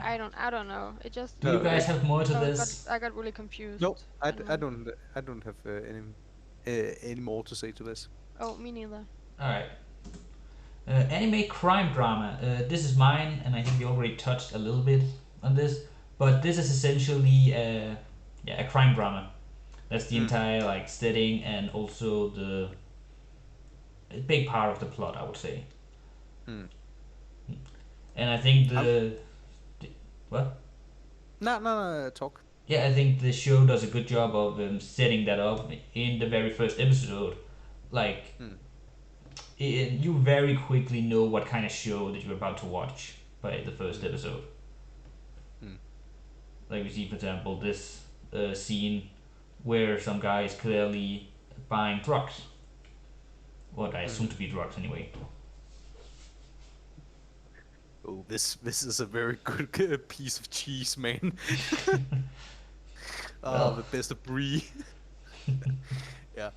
I don't know. It just do you Okay. guys have more to got this? I got really No, confused. I don't I know. don't have any more to say to this. Oh, me neither. All right. Anime crime drama. This is mine, and I think we already touched a little bit on this, but this is essentially yeah, a crime drama. That's the Mm, entire like setting and also the a big part of the plot, I would say. mm. And I think I, the what? no, talk. Yeah, I think the show does a good job of setting that up in the very first episode. Like Mm, you very quickly know what kind of show that you're about to watch by the first mm, episode. mm, Like we see, for example, this scene where some guy is clearly buying drugs. What I assume mm. to be drugs anyway. Oh, this is a very good piece of cheese, man. Oh, Well, the best of breed. Yeah,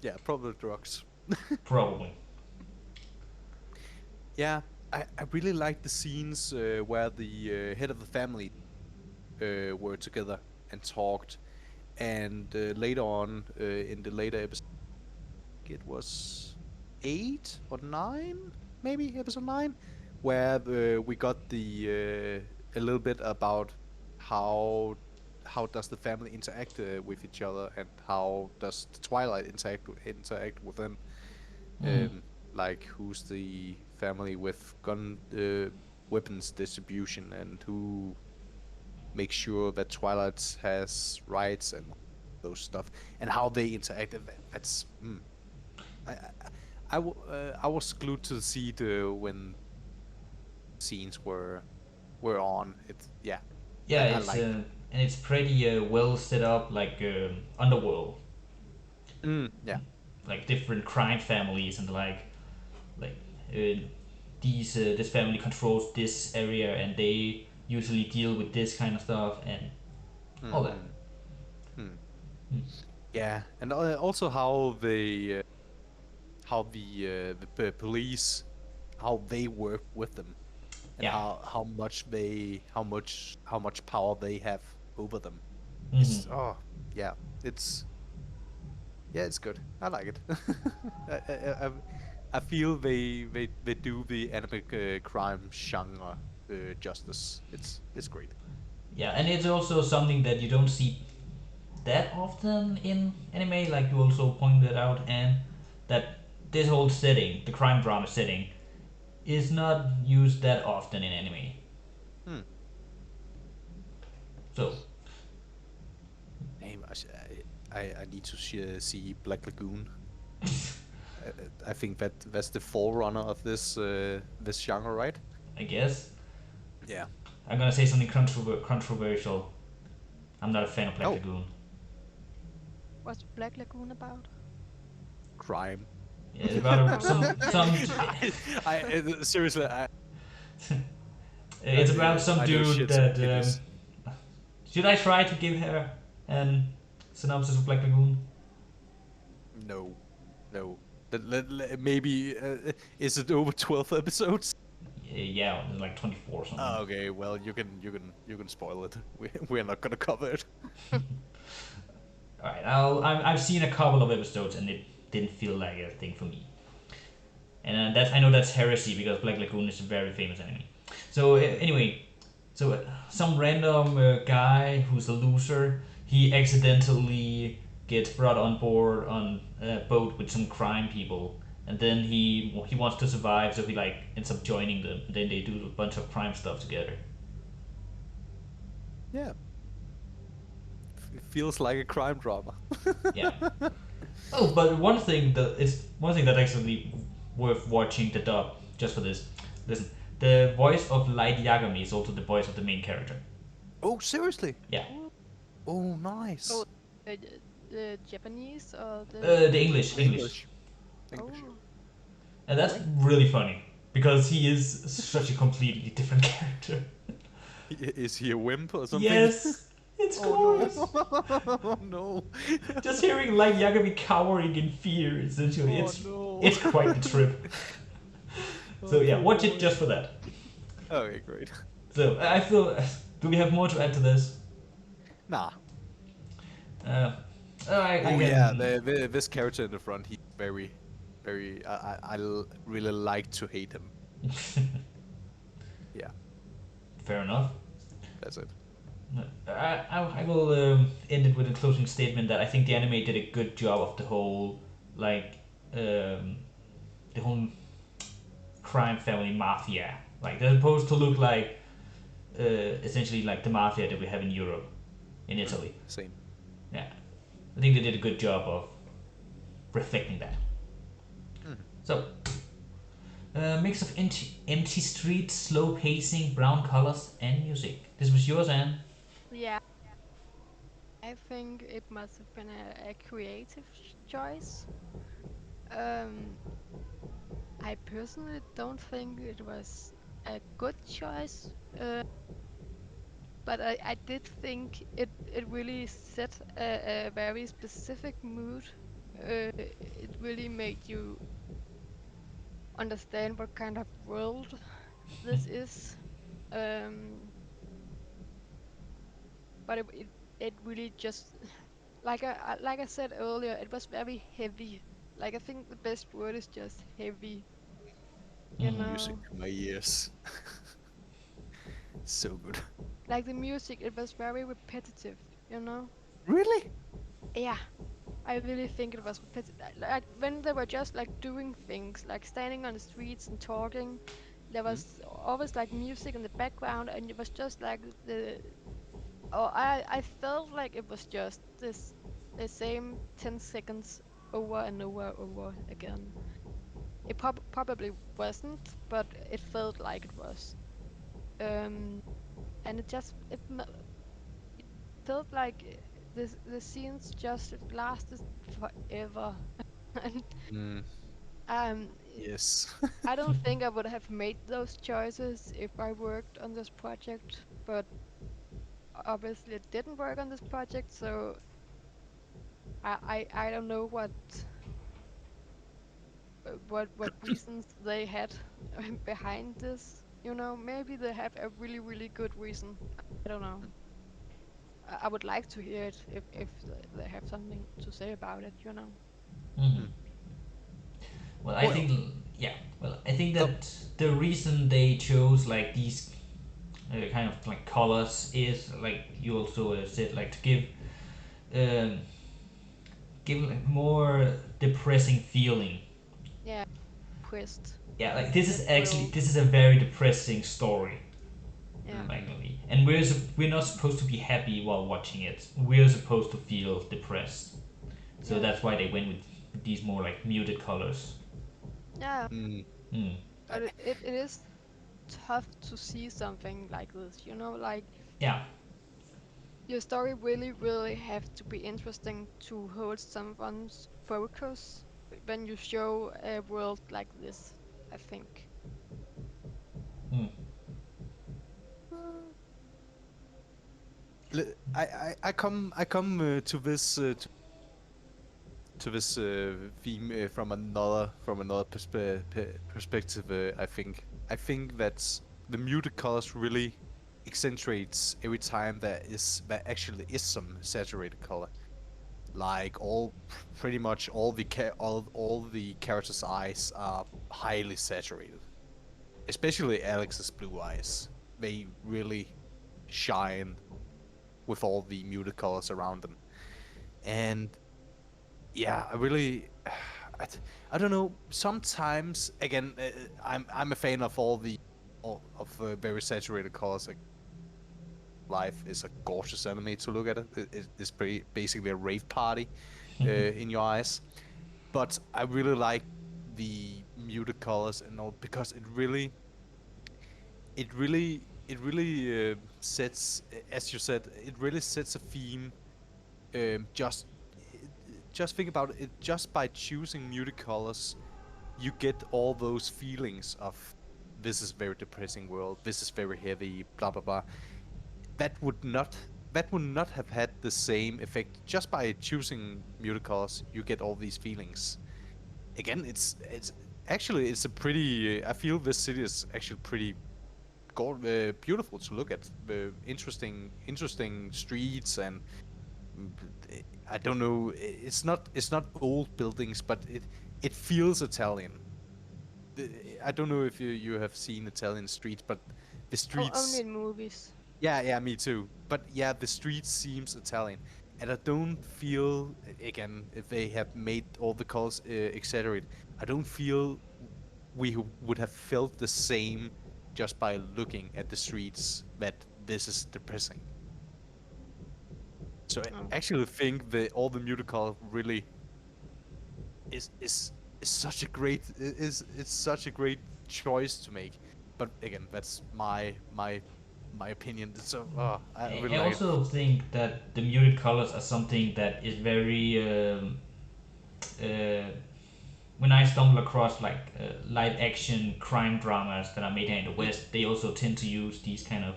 yeah, probably drugs. probably. Yeah, I really like the scenes where the head of the family were together and talked, and later on in the later episode, it was 8 or 9, maybe episode 9, where we got the a little bit about how how does the family interact with each other, and how does the Twilight interact with them. Mm. um, like who's the family with gun weapons distribution, and who makes sure that Twilight has rights and those stuff, and how they interact. That's I, I, I was glued to the seat when scenes were on. It yeah, Yeah, I it's liked it. and it's pretty well set up, like underworld, Yeah. like different crime families and like uh, this family controls this area and they usually deal with this kind of stuff and all that. Mm-hmm. Hmm. Yeah, and also how the police, how they work with them, and Yeah. how much power they have over them. Hmm. It's yeah, it's it's good. I like it. I feel they do the anime crime genre justice. It's great. Yeah, and it's also something that you don't see that often in anime, like you also pointed out, and that this whole setting, the crime drama setting, is not used that often in anime. Hmm. So Damn, I need to see Black Lagoon. I think that's the forerunner of this genre, right? I guess Yeah. I'm gonna say something controversial. I'm not a fan of Black Oh, Lagoon. What's Black Lagoon about? crime. Yeah, it's about Oh, okay. Seriously, it's about some I know dude shit's that hideous. should I try to give her an synopsis of Black Lagoon? No, no. Maybe is it over 12 episodes? Yeah, it's like 24 or something. Oh, okay, well you can spoil it. We're not gonna cover it. All right, I've seen a couple of episodes and it didn't feel like a thing for me. And that's I know that's heresy because Black Lagoon is a very famous anime. So Hmm. anyway, so some random guy who's a loser, he accidentally gets brought on board on a boat with some crime people, and then he wants to survive, so he like ends up joining them. And then they do a bunch of crime stuff together. Yeah, it feels like a crime drama. Yeah. Oh, but one thing that actually worth watching the dub just for this. Listen, the voice of Light Yagami is also the voice of the main character. Oh, seriously? Yeah, Oh, Oh, oh, nice. the Japanese or the the English, English? English, English. English. Oh, and that's Great. really funny because he is such a completely different character. Is he a wimp or something? Yes, it's Oh no. glorious. Oh no. Just hearing Light Yagami cowering in fear, essentially, Oh no. it's quite the trip. So Oh, yeah, poor watch it boy. just for that. Okay, great. So I feel. Do we have more to add to this? Nah. Uh, I Oh yeah, can. this character in the front, he's very. Really like to hate him. Yeah, Fair enough. that's it. I will end it with a closing statement that I think the anime did a good job of the whole like um, the whole crime family mafia. Like they're supposed to look like essentially like the mafia that we have in Europe, in Italy. Same. Yeah, I think they did a good job of reflecting that. Mhm. So, mix of empty streets, slow pacing, brown colors, and music. This was yours, Anne. yeah. I think it must have been a creative choice. Um, I personally don't think it was a good choice. but I did think it really set a very specific mood. It really made you understand what kind of world this is. Um, but it really just like I said earlier, it was very heavy. Like I think the best word is just heavy. You Mm-hmm. Music know, to my ears. So good. like the music, it was very repetitive. You know, Really? yeah. I really think it was repetitive. Like when they were just like doing things, like standing on the streets and talking, there Mm. was always like music in the background, and it was just like the. Oh, I felt like it was just the same 10 seconds over and over again. It probably wasn't, but it felt like it was. Um, and it felt like the scenes just lasted forever. And Mm. um, Yes. I don't think I would have made those choices if I worked on this project, but obviously it didn't work on this project, so I don't know what reasons they had behind this. You know, maybe they have a really good reason. I don't know. I would like to hear it if they have something to say about it. You know. Mm-hmm. Mm. Well, I Well, think, yeah. Well, I think oh, that the reason they chose like these kind of like colors is like you also said, like to um, give like more depressing feeling. Yeah, pressed Yeah, like this that is actually world. this is a very depressing story. Yeah, mm-hmm. Like movie, and we're not supposed to be happy while watching it. We're supposed to feel depressed. So yeah, that's why they went with these more like muted colors. yeah. Mm. Mm. But it is tough to see something like this. You know, like Yeah. your story really have to be interesting to hold someone's focus when you show a world like this, I think. Mm. I come to this theme from another perspective. I think that the muted colors really accentuates every time there actually is some saturated color. Like pretty much all the characters' eyes are highly saturated, especially Alex's blue eyes. They really shine with all the muted colors around them. And yeah, I really, I don't know. Sometimes, again, I'm a fan of all of very saturated colors. Like Life is a gorgeous anime to look at. It's pretty basically a rave party, in your eyes. But I really like the muted colors and all because it really sets, as you said, it really sets a theme. Just think about it. Just by choosing muted colors, you get all those feelings of this is very depressing world. This is very heavy. Blah blah blah. That would not that would not have had the same effect just by choosing muted colors. You get all these feelings. Again, it's actually it's a pretty. I feel this city is actually pretty beautiful to look at. Interesting streets and I don't know. It's not old buildings, but it feels Italian. I don't know if you have seen Italian streets, but the Oh, only streets. in movies. Yeah, me too. But yeah, the street seems Italian, and I don't feel again if they have made all the colors exaggerate. I don't feel would have felt the same just by looking at the streets that this is depressing. So I Oh. actually think that all the muted color really is such a great is it's such a great choice to make. But again, that's my opinion. So I I really like it. also think that the muted colors are something that is very. Uh, when I stumble across like live action crime dramas that are made here in the Mm, West, they also tend to use these kind of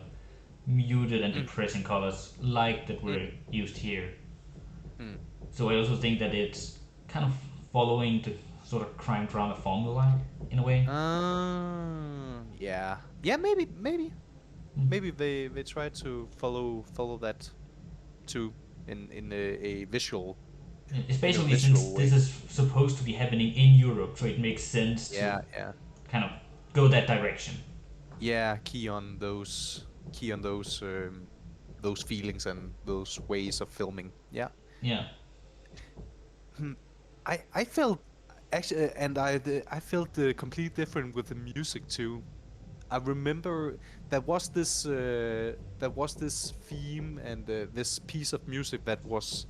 muted and Mm, depressing colors like that mm, were used here. mm. So I also think that it's kind of following the sort of crime drama formula in a way. Yeah, yeah. Maybe Mm. they try to follow that too in a visual Especially since visual this way. is supposed to be happening in Europe, so it makes sense Yeah, to yeah, kind of go that direction. yeah. Key on those feelings and those ways of filming. Yeah. Yeah. Hmm. I felt actually, and I felt completely different with the music too. I remember there was this theme and this piece of music that was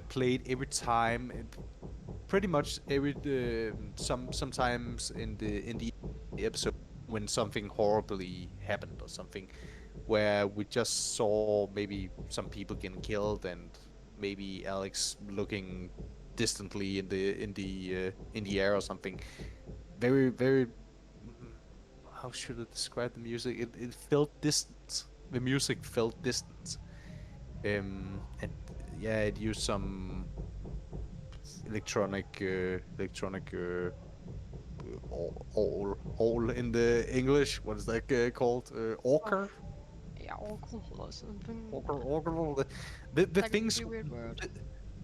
played every time, pretty much every sometimes in the episode when something horribly happened or something, where we just saw maybe some people getting killed and maybe Alex looking distantly in the air or something. Very mm, how should I describe the music? It felt distant. The music felt distant. And yeah, it used some electronic all in the English. What is that called? Oh, Orca? yeah, awkward or something. Orca. The Like a things. really weird word.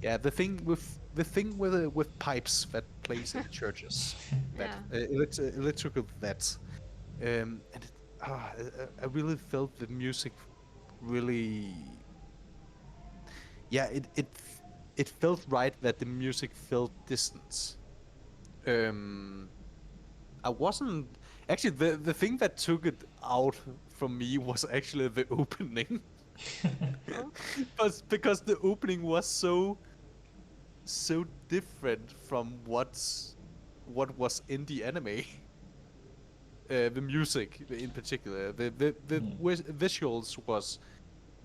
Yeah, the thing with pipes that plays in churches, that Yeah. electrical that, and I really felt the music really, yeah, it felt right that the music felt distance. Um, I wasn't actually the thing that took it out from me was actually the opening, Oh, but because the opening was so different from what was in the anime. The music in particular, Mm. visuals was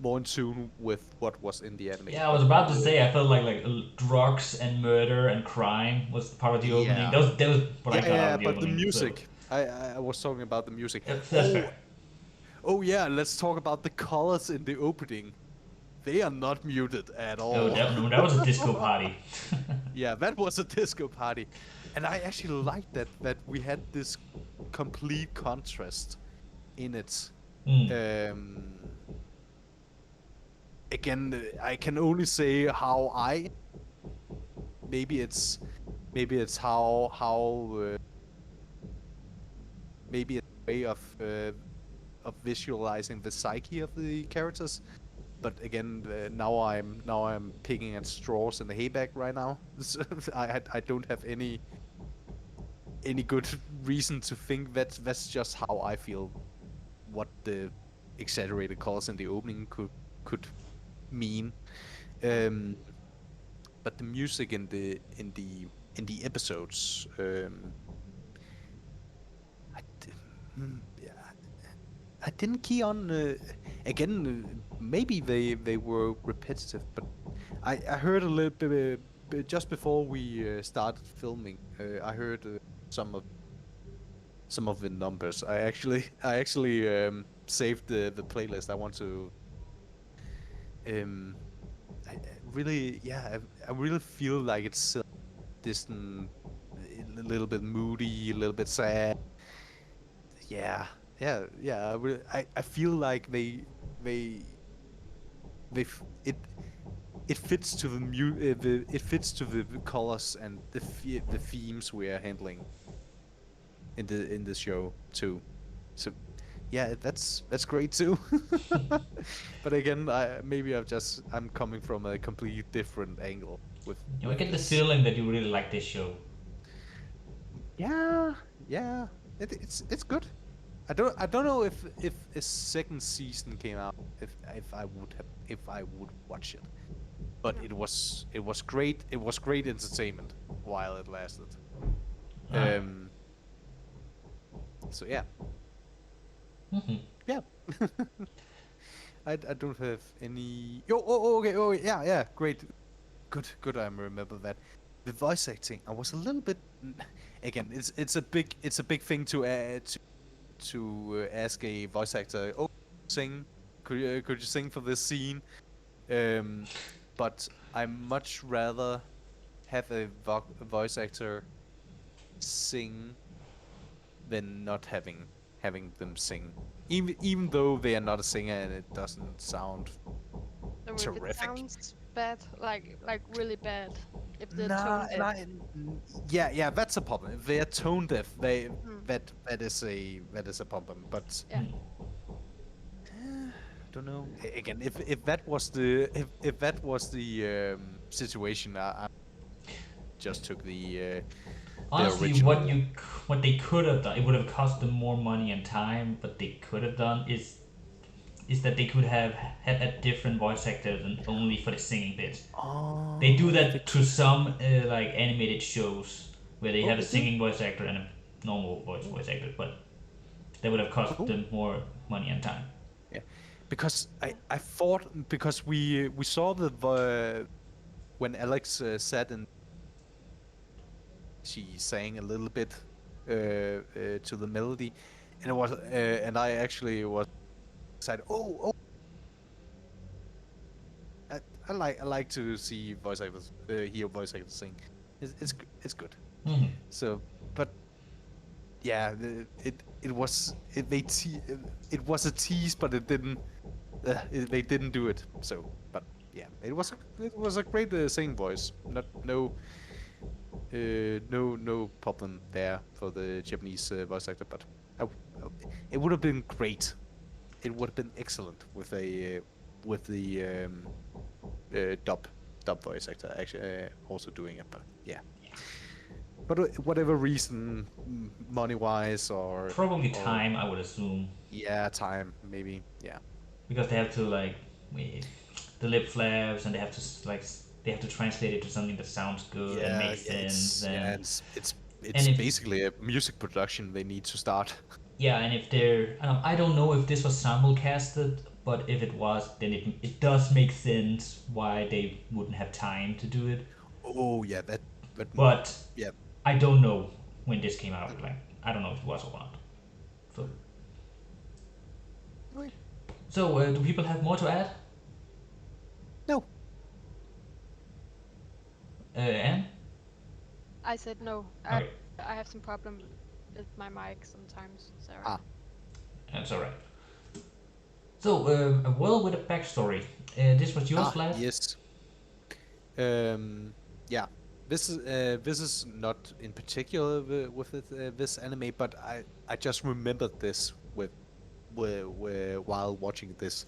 more in tune with what was in the anime. Yeah, I was But about to say I felt like drugs and murder and crime was part of the opening. yeah, That was what I got out yeah, of the but the opening. So music, I was talking about the music. that's Oh, fair. oh yeah, let's talk about the colors in the opening. They are not muted at Oh, all. that, no, that was a disco party. Yeah, that was a disco party, and I actually liked that we had this complete contrast in it. Mm. Um, Again, I can only say how I. Maybe it's maybe it's a way of visualizing the psyche of the characters. But again, now I'm picking at straws in the haystack right now. So I don't have any good reason to think that's just how I feel. What the exaggerated colors in the opening could mean. yeah. Um, but the music in the episodes, yeah, I didn't key on. Again, maybe they were repetitive, but I heard a little bit just before we started filming. I heard some of the numbers. I actually saved the playlist. I want to um really, yeah, I really feel like it's distant, a little bit moody, a little bit sad. Yeah, yeah. I feel like they it fits to it fits to the colors and the themes we are handling in the show too. So yeah, that's great too. But again, maybe I'm coming from a completely different angle You know, I with get the this. feeling that you really like this show. Yeah, yeah. It's good. I don't know if a second season came out, if I would watch it. But Yeah. it was great. It was great entertainment while it lasted. Alright. Um. So yeah, Mm-hmm. yeah. I don't have any. Okay. Oh yeah, yeah. Great. Good. I remember that. The voice acting. I was a little bit. Again, it's a big thing to add ask a voice actor, "Oh, sing? Could you sing for this scene?" But I much rather have a voice actor sing than not having them sing. Even though they are not a singer and it doesn't sound So if it terrific. sounds bad, like really bad, if they're Nah, tone deaf. yeah, that's a problem. If they are tone deaf, Hmm. that is a problem. But Yeah. don't know. Again, if that was the if that was the situation, I just took the Honestly, original. what they could have done, it would have cost them more money and time. But they could have done is that they could have had a different voice actor than only for the singing bit. They do Oh, that to some like animated shows where they oh, have a they do. singing voice actor and a normal voice actor, but that would have cost Oh, them more money and time. yeah. Because Yeah. I thought because we saw when Alex sat and she sang a little bit to the melody, and it was and I actually was excited. Oh, I, I like to see voice actors hear voice actors sing. It's good. Mm-hmm. So, but yeah, it was it was a tease, but it didn't. They didn't do it. So, but yeah, it was a great singing voice. Not no problem there for the Japanese voice actor, but I, it would have been great. It would have been excellent with the dub voice actor actually also doing it. But yeah, but whatever reason, money wise Probably or time, I would assume, yeah, time maybe yeah. because they have to like the lip flaps and they have to translate it to something that sounds good and Yeah, makes sense it's and if basically a music production they need to start. yeah, and if they're I don't know if this was simulcasted, but if it was, then it does make sense why they wouldn't have time to do it. Oh yeah, that But yeah. I don't know when this came out. Like I don't know if it was or not. So Okay. do people have more to add? No. Anne? I said no. I Okay, I have some problem with my mic sometimes. Sorry. Ah, that's all right. So a world with a backstory. This was yours, Vlad. yes. Yeah. This is not in particular with this anime, but I just remembered this while watching this.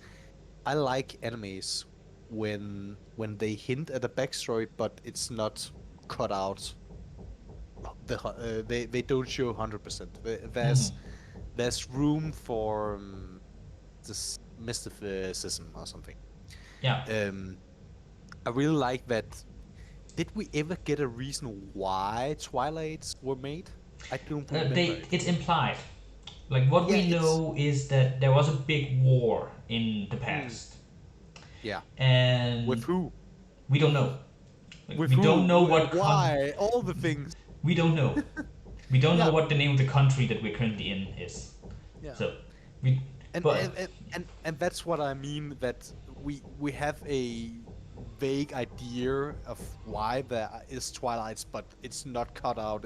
I like animes when they hint at a backstory, but it's not cut out. They don't show 100%. Mm-hmm. There's room for this mysticism or something. Yeah. Um, I really like that. Did we ever get a reason why Twilights were made? I don't remember it. It's implied. Like what Yeah, we it's know is that there was a big war in the mm, past, yeah. With and who? we don't know. Like, With we don't know who? what Why? All the things. we don't know. We don't know Yeah, what the name of the country that we're currently in is. yeah. So we, And but and, and and that's what I mean. That we have a vague idea of why there is Twilights, but it's not cut out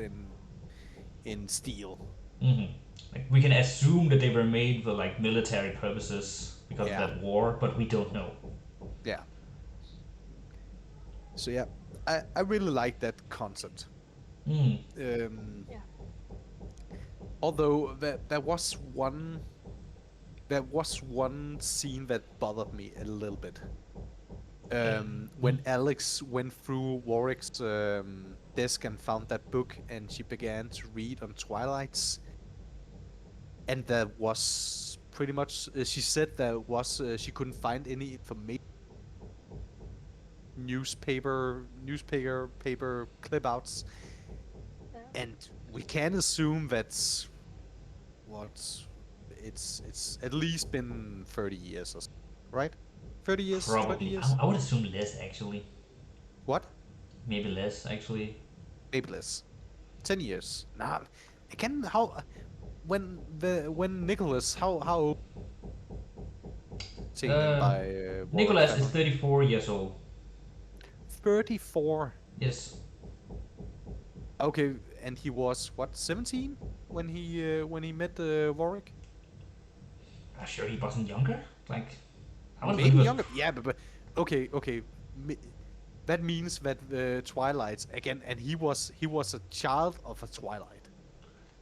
in steel. mhm. Like we can assume that they were made for like military purposes because of Yeah, that war, but we don't know. yeah. So yeah, I really like that concept. Mm. Yeah. Although there was one scene that bothered me a little bit. When Alex went through Warwick's desk and found that book, and she began to read on Twilights, and there was pretty much she said there was she couldn't find any information, newspaper clip outs, Yeah. and we can assume that's what it's at least been 30 years or so, right? 30 years, 20 Probably. years? I would assume less actually. What? Maybe less actually. Maybe less. 10 years. Nah, again, how when Nicholas how taken Uh, by Warwick's Nicholas is family? 34 years old. 34. Yes. Okay, and he was what, 17 when he met Warwick? I'm sure he wasn't younger. Like, I was when he Maybe was. younger. Yeah, but okay, okay. That means that the Twilight again, and he was a child of a Twilight,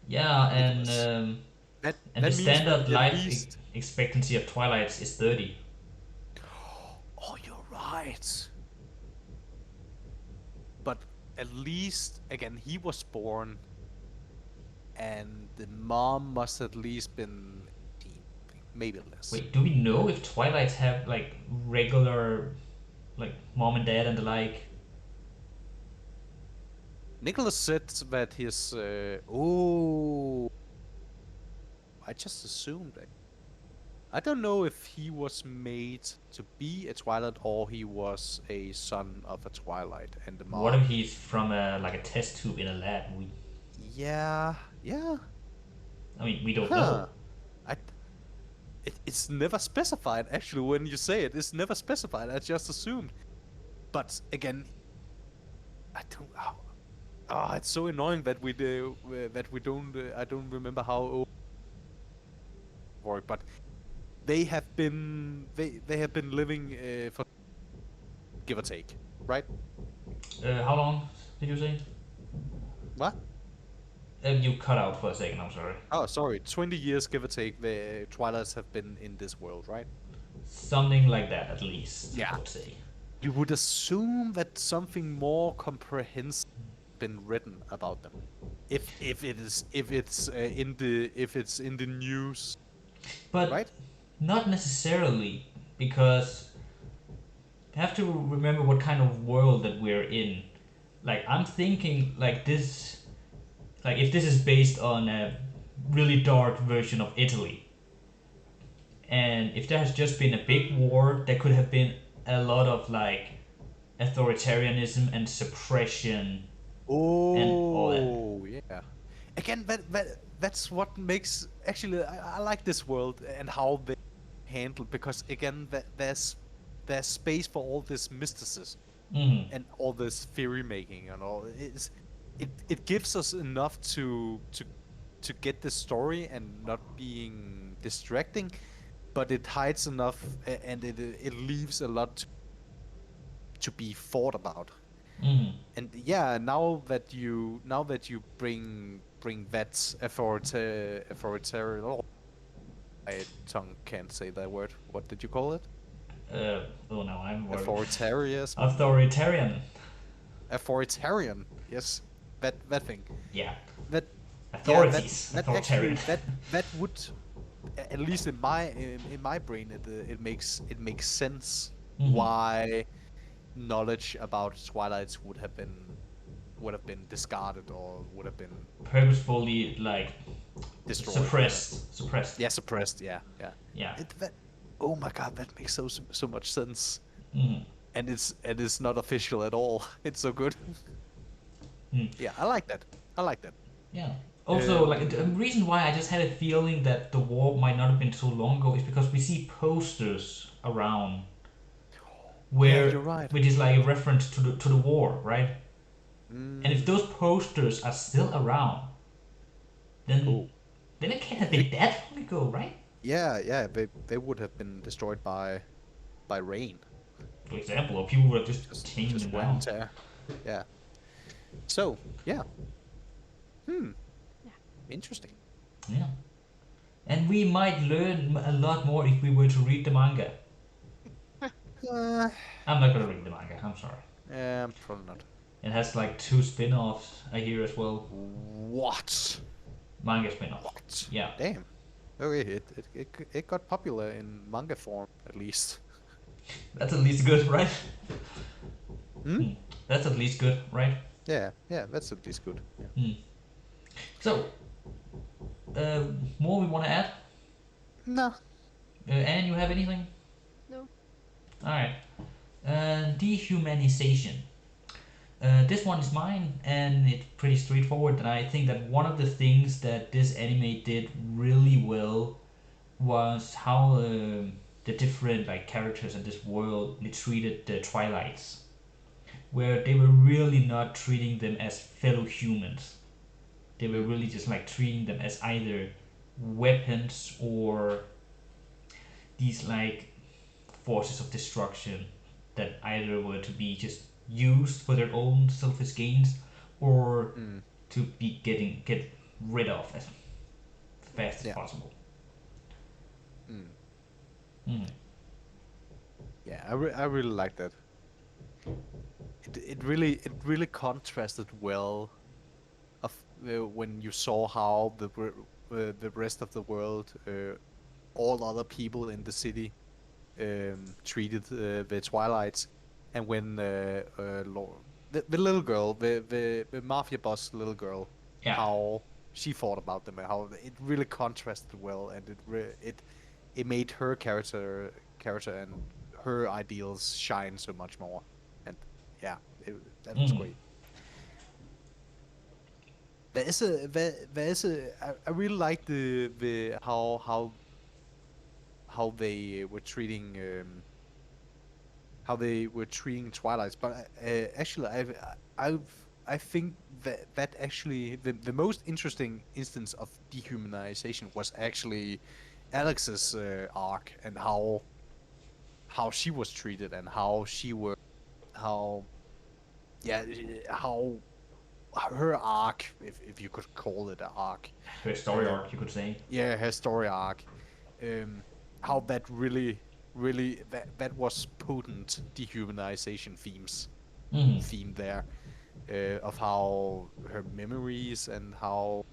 Yeah, Nicholas. and the That means that standard at life least. expectancy of Twilights is 30. Oh, you're right. But at least again, he was born, and the mom must at least been 18, maybe less. Wait, do we know if Twilights have like regular, like mom and dad and the like? Nicholas said that his oh, I just assumed that. I don't know if he was made to be a Twilight or he was a son of a Twilight and the What if mom. he's from a like a test tube in a lab? Yeah, yeah, I mean, we don't know. huh. I it's never specified actually when you say it. It's never specified. I just assumed. But again, I don't. Oh, it's so annoying that we do that we don't. I don't remember how old work, but they have been living for give or take, right? How long did you say? What? You cut out for a second. I'm sorry. Oh, sorry, 20 years give or take. The Twilights have been in this world, right? Something like that, at least. I Yeah. would say. You would assume that something more comprehensive been written about them. If it's in the news, But right? not necessarily, because you have to remember what kind of world that we're in. Like I'm thinking, like this, like if this is based on a really dark version of Italy, and if there has just been a big war, there could have been a lot of like authoritarianism and suppression and all that. Oh, yeah. Again, that's what makes actually I like this world and how they handle because again there's space for all this mysticism Mm-hmm. and all this theory making and all. It gives us enough to get the story and not being distracting, but it hides enough and it leaves a lot to be thought about. Mm-hmm. And yeah, now that you bring that authoritarian. Oh, my tongue can't say that word. What did you call it? Oh no, I'm worried. Authoritarianism. Authoritarian. Authoritarian. Yes, that thing. Yeah. That yeah, Authorities. that actually Authoritarian. that would at least in my brain it makes sense Mhm. why knowledge about Twilights would have been discarded or would have been Purposefully like destroyed. suppressed. Yeah, suppressed. Yeah, yeah. Yeah. Oh my god, that makes so much sense. Mm. And it's not official at all. It's so good. Mm. Yeah, I like that. I like that. Yeah. Also, like the Um, reason why I just had a feeling that the war might not have been so long ago is because we see posters around yeah, where, you're right. which is like a reference to the war, right? And if Mm, those posters are still around, then oh, then it can't have they, been that long ago, right? yeah. They would have been destroyed by rain. For example, or people were just taking Just them wear and down. tear. Yeah. So yeah. Hmm. Yeah. Interesting. Yeah. And we might learn a lot more if we were to read the manga. Uh, I'm not gonna read the manga. I'm sorry. probably not. It has like 2 spin-offs I hear as well. What? Manga spin-offs. What? Yeah, Damn. Okay, it got popular in manga form at least. that's at least good, right? Hmm? Hmm. That's at least good, right? Yeah, that's at least good. Yeah. Hmm. So, more we want to add? No. Anne, you have anything? No. Alright. Dehumanization. This one is mine, and it's pretty straightforward. And I think that one of the things that this anime did really well was how the different like characters in this world they treated the Twilights, where they were really not treating them as fellow humans. They were Mm. really just like treating them as either weapons or these like forces of destruction that either were to be just used for their own selfish gains or Mm. to be get rid of as fast as Yeah. possible. Mm. Mm. Yeah. I really like that. It really contrasted well of when you saw how the rest of the world, all other people in the city, treated the Twilights, and when the little girl, the mafia boss little girl, Yeah. how she thought about them and how it really contrasted well, and it made her character and her ideals shine so much more, and yeah, that was Mm. great. There is a I really like the how they were treating how they were treating Twilights. But actually, I think that actually the most interesting instance of dehumanization was actually Alex's arc, and how she was treated, and how yeah how her arc, if you could call it an arc, Her story uh, arc, you could say. yeah, her story arc, um, how that really that was potent dehumanization Mm. theme there, of how her memories and how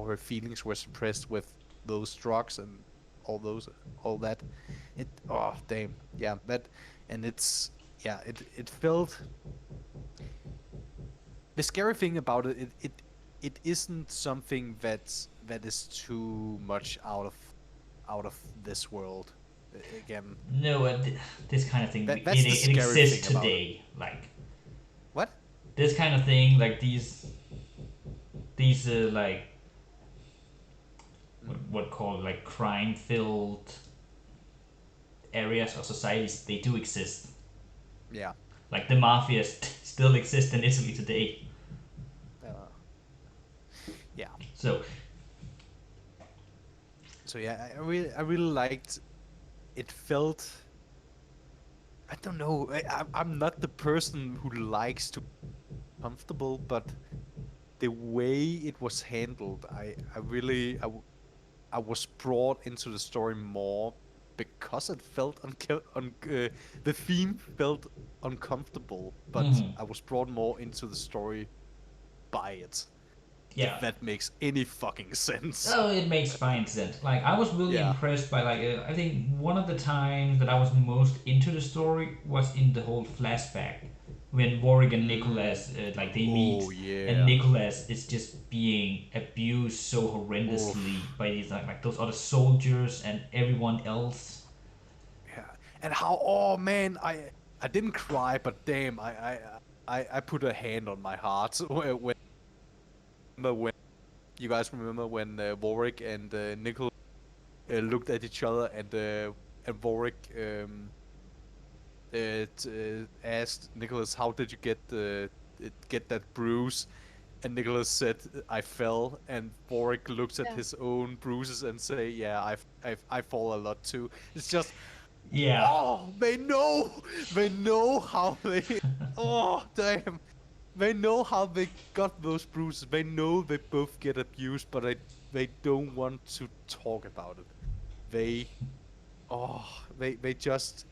her feelings were suppressed with those drugs and all that. It, oh damn, yeah, that. And it's, yeah, it felt, the scary thing about it isn't something that is too much out of this world. Again, No, this kind of thing that's the it scary exists thing about it. today. Like What? this kind of thing, like these like Mm. what called like crime filled areas of societies, they do exist. Yeah. Like the mafia still exists in Italy today. Uh, yeah. So So yeah, I really liked. It felt. I don't know. I'm not the person who likes to be comfortable, but the way it was handled, I really I was brought into the story more because it felt the theme felt uncomfortable, but mhm. I was brought more into the story by it. If Yeah. that makes any fucking sense. Oh, it makes fine sense. Like I was really Yeah. impressed by like I think one of the times that I was most into the story was in the whole flashback when Warwick and Mm. Nicholas like they meet Oh and yeah. Nicholas is just being abused so horrendously Oof. by these like those other soldiers and everyone else. Yeah. And how? Oh man, I didn't cry, but damn, I put a hand on my heart when you guys remember when Warwick and Nicholas looked at each other, and Warwick asked Nicholas, "How did you get that bruise?" And Nicholas said, "I fell." And Warwick looks at Yeah. his own bruises and say, "Yeah, I fall a lot too." It's just, Yeah. oh, they know how they, oh damn, they know how they got those bruises. They know they both get abused, but they don't want to talk about it. They, oh, they just,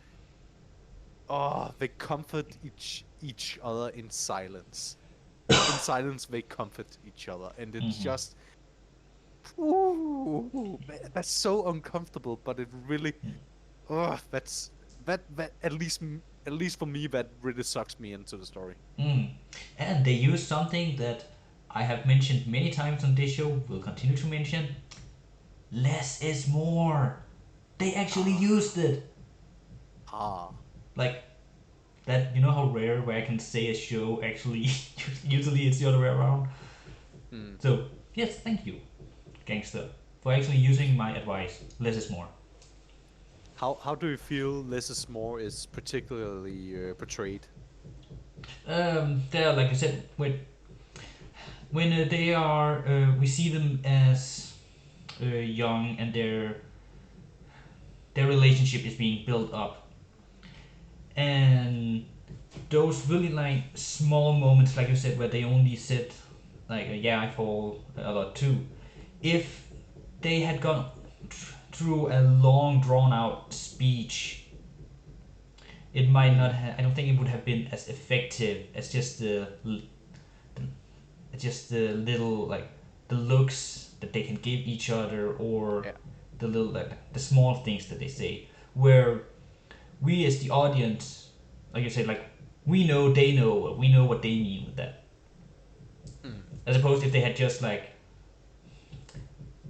oh, they comfort each other in silence. In silence, they comfort each other, and it's Hmm. just, ooh, that's so uncomfortable. But it really, oh, that at least for me, that really sucks me into the story. Mm. And they use something that I have mentioned many times on this show, will continue to mention. Less is more. They actually Ah, used it. ah, Like That you know how rare where I can say a show actually usually it's the other way around. Mm. So yes, thank you, Gangster, for actually using my advice. Less is more. How do you feel Less is More is particularly portrayed? They're like I said when they are we see them as young and their relationship is being built up and those really like small moments like you said where they only sit like yeah I fall a lot too if they had gone through a long drawn out speech it might not Mm. have I don't think it would have been as effective as just the little like the looks that they can give each other or Yeah. the little like the small things that they say where we as the audience like you said like we know what they mean with that Mm. as opposed if they had just like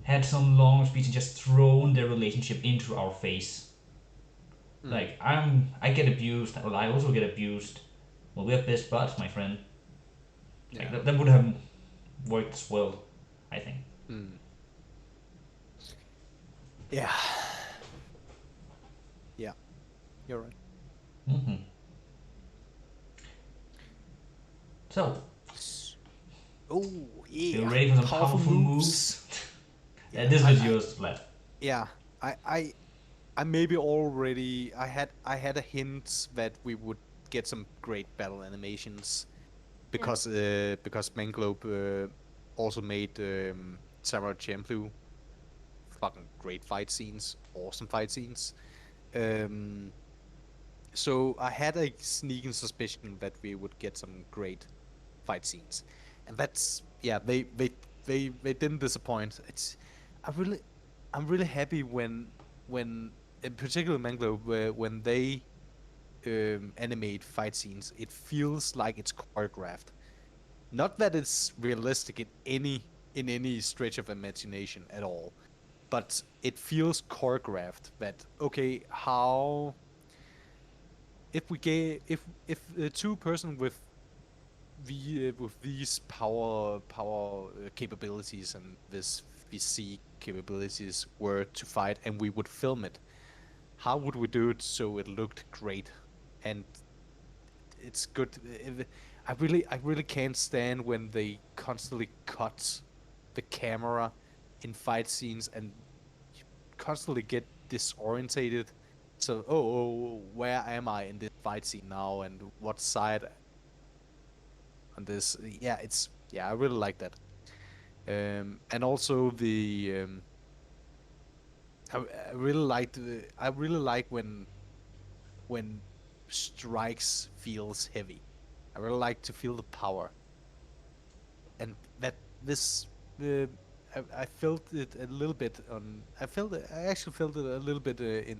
had some long speech and just thrown their relationship into our face Mm. like I get abused well I also get abused well we're best buds my friend like Yeah. that would have worked as well I think. Mm. Yeah. Yeah. You're right. Hmm. So S- Oh you yeah, ready for some powerful powerful moves. moves? Yeah, This was yours, Vlad. yeah, I, I, I maybe already. I had a hint that we would get some great battle animations Yeah. because Manglobe also made Sarah Champloo fucking great fight scenes, awesome fight scenes. Um, so I had a sneaking suspicion that we would get some great fight scenes, and that's yeah. They didn't disappoint. I really I'm really happy when in particular Manglo where when they animate fight scenes, it feels like it's choreographed. Not that it's realistic in any stretch of imagination at all, but it feels choreographed. That okay, how if we get if the two person with these power capabilities and this physique capabilities were to fight and we would film it, how would we do it so it looked great? And it's good. I really can't stand when they constantly cut the camera in fight scenes and you constantly get disorientated. So, where am I in this fight scene now, and what side on this? Yeah, I really like that. And also I really like when strikes feels heavy. I really like to feel the power, and that this uh, I felt it a little bit on. I actually felt it a little bit in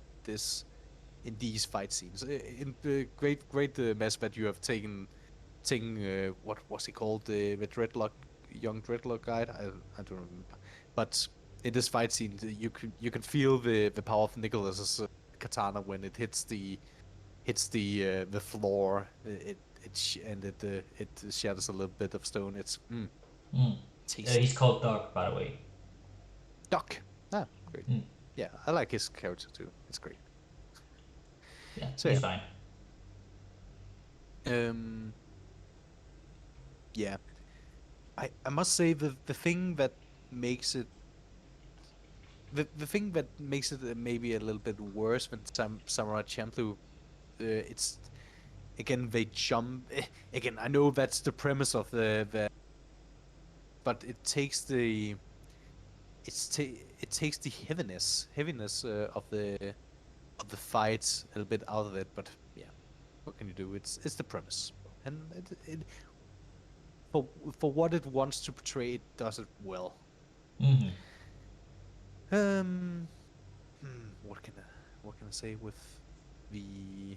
these fight scenes. In the great mess that you have taken what was he called the dreadlock young dreadlock guy. I don't remember, but in this fight scene you can feel the power of Nicholas's katana when it hits the floor. It shatters a little bit of stone. It's Mm. He's tasty. called Doc, by the way. Duck. Ah, great. Mm. Yeah, I like his character too. It's great. Yeah, So he's yeah. fine. Um. Yeah. I must say the thing that makes it the thing that makes it maybe a little bit worse than Samurai Champloo, it's again they jump again. I know that's the premise of the but it takes the heaviness of the fights a little bit out of it. But yeah, what can you do? It's the premise, and for what it wants to portray, it does it well. Hmm. Um, what can I say with the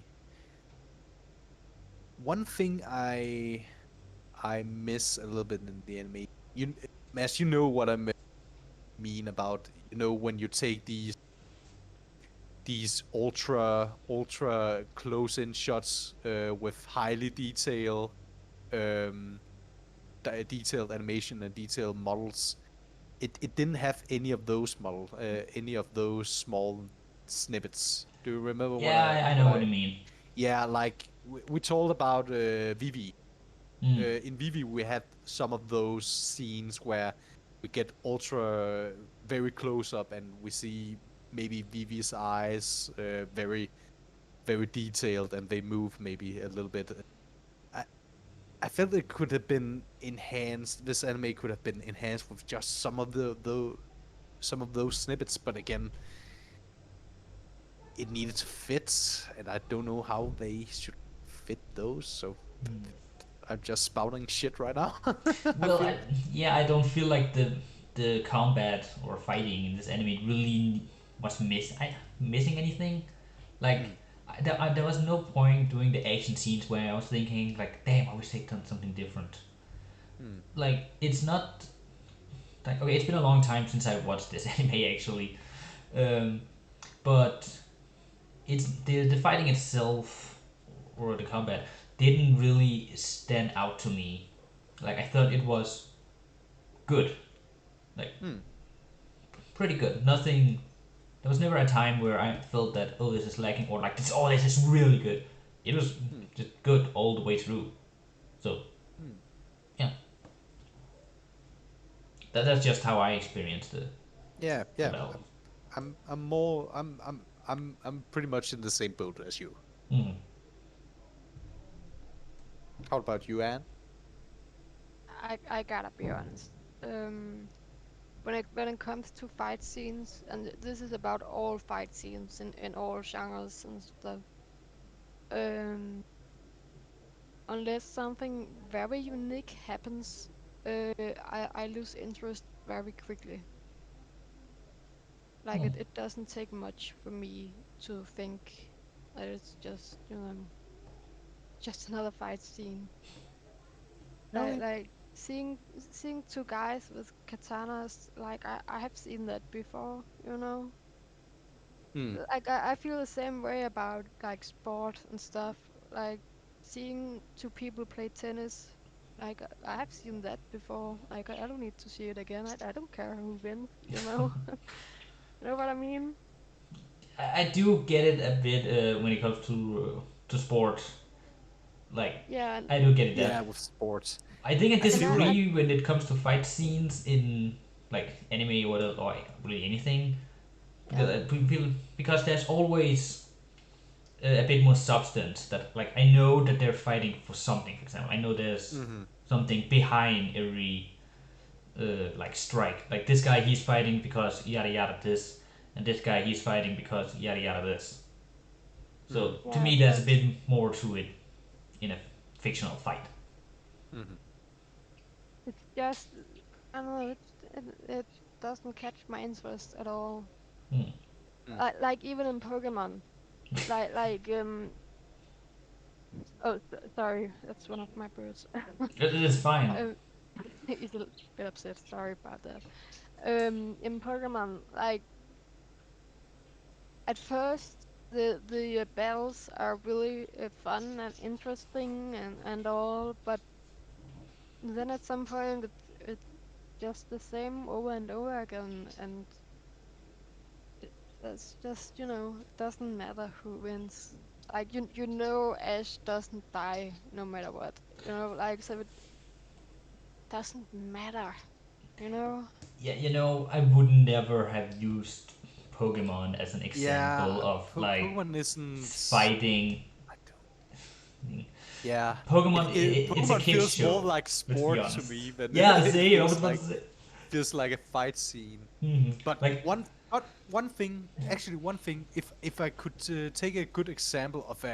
one thing I miss a little bit in the anime. You, as you know what I mean about when you take these these ultra close in shots with highly um, detailed animation and detailed models. It didn't have any of those small snippets. Do you remember Yeah, I know what you mean. Yeah, like we told about Vivi. Mm. In Vivi, we had some of those scenes where we get ultra very close up and we see maybe Vivi's eyes very detailed and they move maybe a little bit. I, I felt it could have been enhanced. This anime could have been enhanced with just some of some of those snippets, but again, it needed to fit, and I don't know how they should fit those. So I'm just spouting shit right now. I Well, feel. yeah, I don't feel like the combat or fighting in this anime really was missing anything. Like, Mm, there was no point during the action scenes where I was thinking like, damn, I wish they'd done something different. mm, Like, it's not like, okay, it's been a long time since I watched this anime actually, um, but it's the fighting itself or the combat didn't really stand out to me. Like, I thought it was good, like mm, pretty good. Nothing. There was never a time where I felt that, oh, this is lacking, or like this is really good. It was mm, just good all the way through. So mm. yeah, that's just how I experienced Yeah, the yeah. battle. I'm more. I'm pretty much in the same boat as you. Mm. How about you, Anne? I gotta be honest. Um, when it comes to fight scenes, and this is about all fight scenes in all genres and stuff. Um, unless something very unique happens, I lose interest very quickly. Like Mm. it doesn't take much for me to think that it's just just another fight scene. Okay. Like seeing two guys with katanas, like I have seen that before, you know. Hmm. Like I feel the same way about like sport and stuff. Like seeing two people play tennis, like I have seen that before. Like I don't need to see it again. I don't care who wins, you know. You know what I mean? I do get it a bit when it comes to sport. Like, Yeah, I do get it Yeah, that. with sports, I think I I and feel like. disagree when it comes to fight scenes in like anime or really anything because yeah, because there's always a bit more substance. That, like, I know that they're fighting for something. For example, I know there's Hmm. something behind every like strike. Like, this guy, he's fighting because yada yada this, and this guy, he's fighting because yada yada this. Hmm. So to yeah. me, there's a But bit more to it in a fictional fight. Hmm. it's just I don't know. It doesn't catch my interest at all. Hmm. Hmm. Like even in Pokemon, like. Oh, sorry, that's one of my birds. It's fine. um, he's a bit upset. Sorry about that. In Pokemon, like at first, the battles are really fun and interesting and all, but then at some point it's just the same over and over again, and it's just it doesn't matter who wins. Like you know, Ash doesn't die no matter what. Like so it doesn't matter. You know. Yeah, I would never have used Pokemon as an example Yeah, of like Pokemon isn't. fighting. I don't. Yeah, Pokemon, it's a Pokemon kids feels more show. like Let's be sport to honest. me than Yeah, it same. I was about to say. feels like a fight scene. But Like, one thing, actually one thing, if I could take a good example of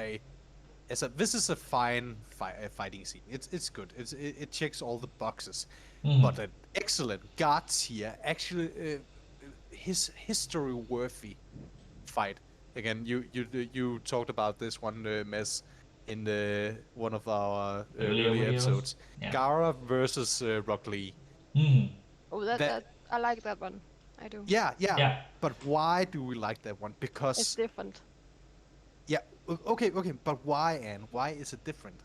this is a fine fighting scene. It's good. It checks all the boxes. mhm. But an excellent god tier, actually, his history worthy fight. Again, you talked about this one mess in one of our Earlier earlier videos. episodes. Yeah. Gara versus Rock Lee. Mhm. Oh, That that I like that one. I do. Yeah, yeah. Yeah. But why do we like that one? It's Because different. yeah, okay, okay. But why, Anne? Why is it different?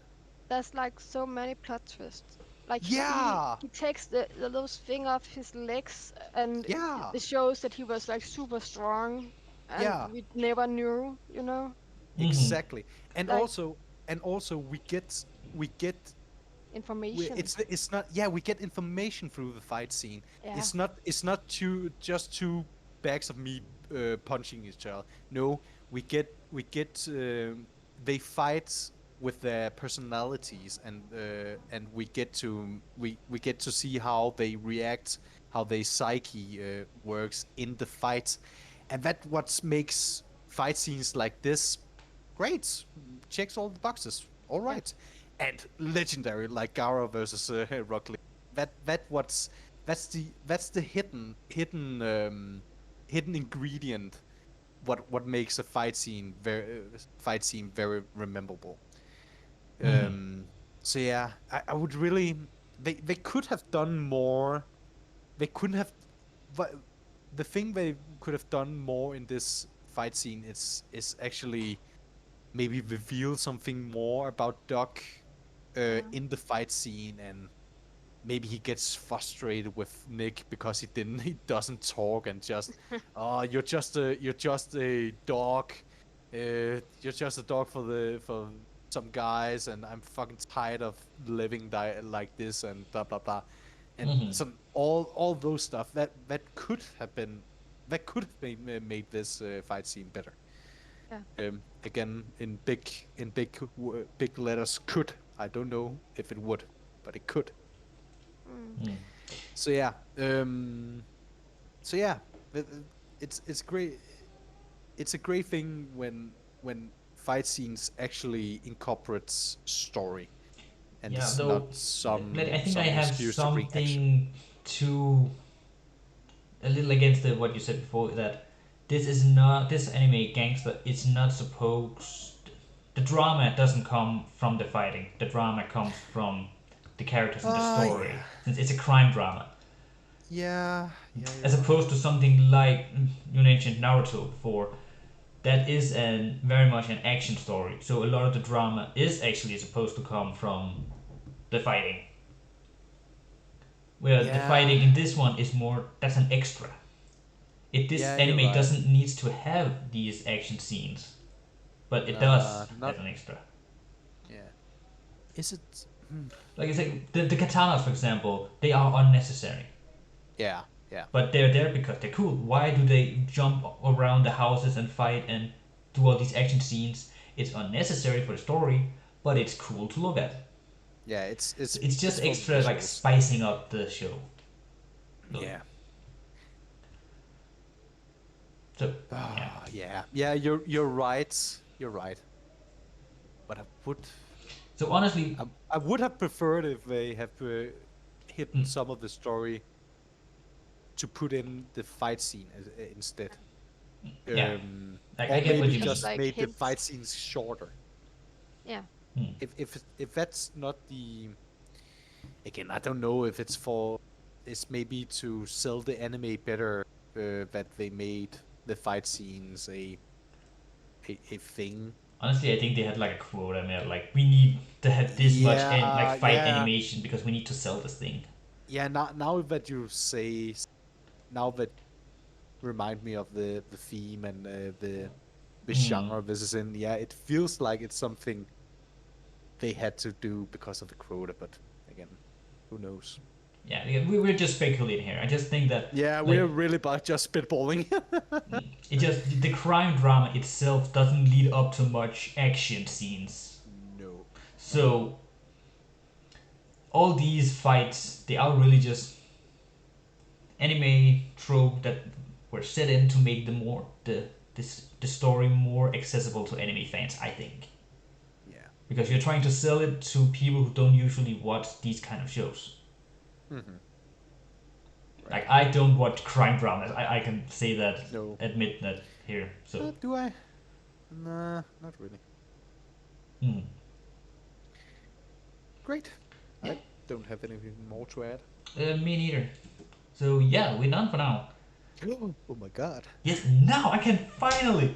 There's like so many plot twists. Like Yeah, he takes the little thing off his legs, and yeah, it shows that he was like super strong, and yeah. we never knew, you know, Mm-hmm. Exactly. And like also, we get information. it's not, yeah, we get information through the fight scene. Yeah, It's not two bags of meat punching each other. No, we get they fight with their personalities, and we get to see how they react, how their psyche works in the fight, and that what makes fight scenes like this great. Checks all the boxes. All yeah, right, and legendary like Gara versus Rock Lee. That's the hidden ingredient. What makes a fight scene very rememberable. Mm-hmm. Um, so yeah, I would really, they could have done more. They couldn't have. But the thing they could have done more in this fight scene is actually maybe reveal something more about Doc yeah, in the fight scene, and maybe he gets frustrated with Nick because he doesn't talk, and just, oh, you're just a dog, you're just a dog for some guys, and I'm fucking tired of living like this, and blah blah blah, and Mm-hmm. some all those stuff that could have made this fight scene better. yeah. Again, big letters, could. I don't know if it would, but it could. Mm. Mm. So yeah, so yeah, it's great. It's a great thing when fight scenes actually incorporates story, and Yeah, it's though, not I think I some have excuse to bring action. something to a little against what you said before, that this anime gangster. It's not supposed. The drama doesn't come from the fighting. The drama comes from the characters and the Yeah, story, since it's a crime drama, yeah, yeah. as You're right. opposed to something like you mentioned Naruto before. That is very much an action story. So a lot of the drama is actually supposed to come from the fighting. Where the Yeah, fighting in this one is more, that's an extra. This yeah. You're anime right. doesn't need to have these action scenes, but it does Not as an extra. yeah. Is it? Hmm. Like I said, the katanas, for example, they are unnecessary, Yeah, yeah, but they're there because they're cool. Why do they jump around the houses and fight and do all these action scenes? It's unnecessary for the story, but it's cool to look at. yeah. So it's It's just for the extra, like visuals. spicing up the show. Really. Yeah. So yeah. Ah, yeah, yeah. You're right. You're right. But So honestly, I would have preferred if they have hidden mm, some of the story to put in the fight scene instead. yeah, I Or get what maybe you Just mean. just like made the hints. fight scenes shorter. Yeah, Mm. If that's not the, again, I don't know if it's maybe to sell the anime better, that they made the fight scenes a thing. Honestly, I think they had like a quota, and they're like, we need to have this much like Yeah, fight yeah, animation because we need to sell this thing. yeah. Now that you say, now that remind me of the theme and the Mm. genre this is in. Yeah, it feels like it's something they had to do because of the quota, but again, who knows? Yeah, we're just speculating here. I just think that Yeah, we're like really about just spitballing. it just the crime drama itself doesn't lead up to much action scenes. No, not at all. So all these fights, they are really just anime trope that were set in to make the story more accessible to anime fans, I think. Yeah. Because you're trying to sell it to people who don't usually watch these kind of shows. Hmm. Right. Like I don't watch crime dramas. I can say that, No. admit that here. So Do I? Nah, not really. mm. Great. Yeah, I don't have anything more to add. Me neither. So yeah, we're done for now. Oh my god. Yes, now I can finally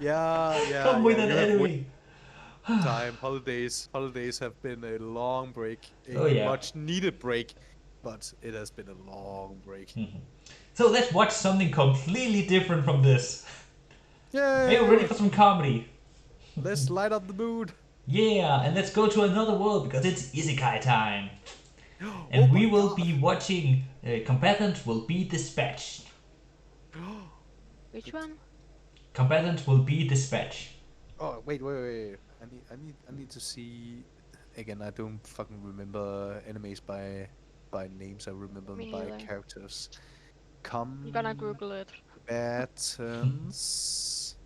Yeah, come with yeah. an You have waited anime. time. Holidays have been a long break, Oh a yeah. much needed break, but it has been a long break. So let's watch something completely different from this. Are you ready Yay! for some comedy? Let's light up the mood. Yeah, and let's go to another world because it's isekai time. Oh And we my will god. be watching Combatants Will Be Dispatched. Which one? Combatants Will Be Dispatched. Oh wait. I need to see again. I don't fucking remember animes by names. I remember Me them by neither. characters. I'm gonna Google it. Combatants.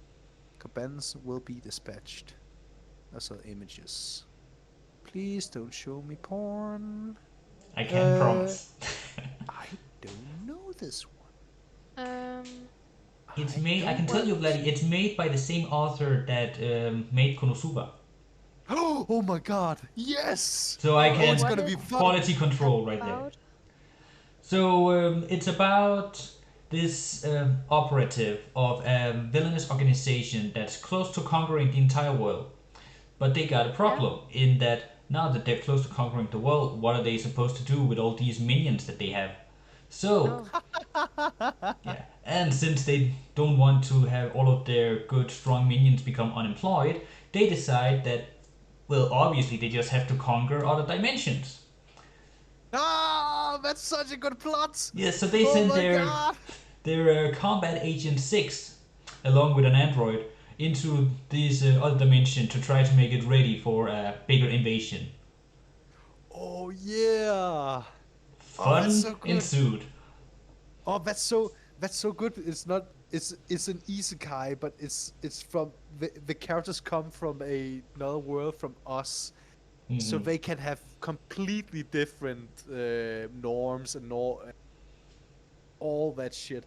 Combatants will be dispatched. Also images. Please don't show me porn. I can't Uh, promise. I don't know this one. It's I made, I don't can tell you, want. Vladdy, it's made by the same author that made Konosuba. Oh my god! Yes! So I Oh, it's can What gonna is be fun. quality control right there. about? So it's about this operative of a villainous organization that's close to conquering the entire world. But they got a Yeah. problem in that now that they're close to conquering the world, what are they supposed to do with all these minions that they have? So, Oh. yeah. And since they don't want to have all of their good, strong minions become unemployed, they decide that, well, obviously they just have to conquer other dimensions. Ah, that's such a good plot. Yeah, so they Oh send my their god. combat agent 6 along with an android into this other dimension to try to make it ready for a bigger invasion. Oh yeah. Oh, that's Fun so good. ensued. Oh, that's so good. It's not. It's an isekai, but it's from the characters come from another world from us, so Mhm. they can have completely different norms and all that shit.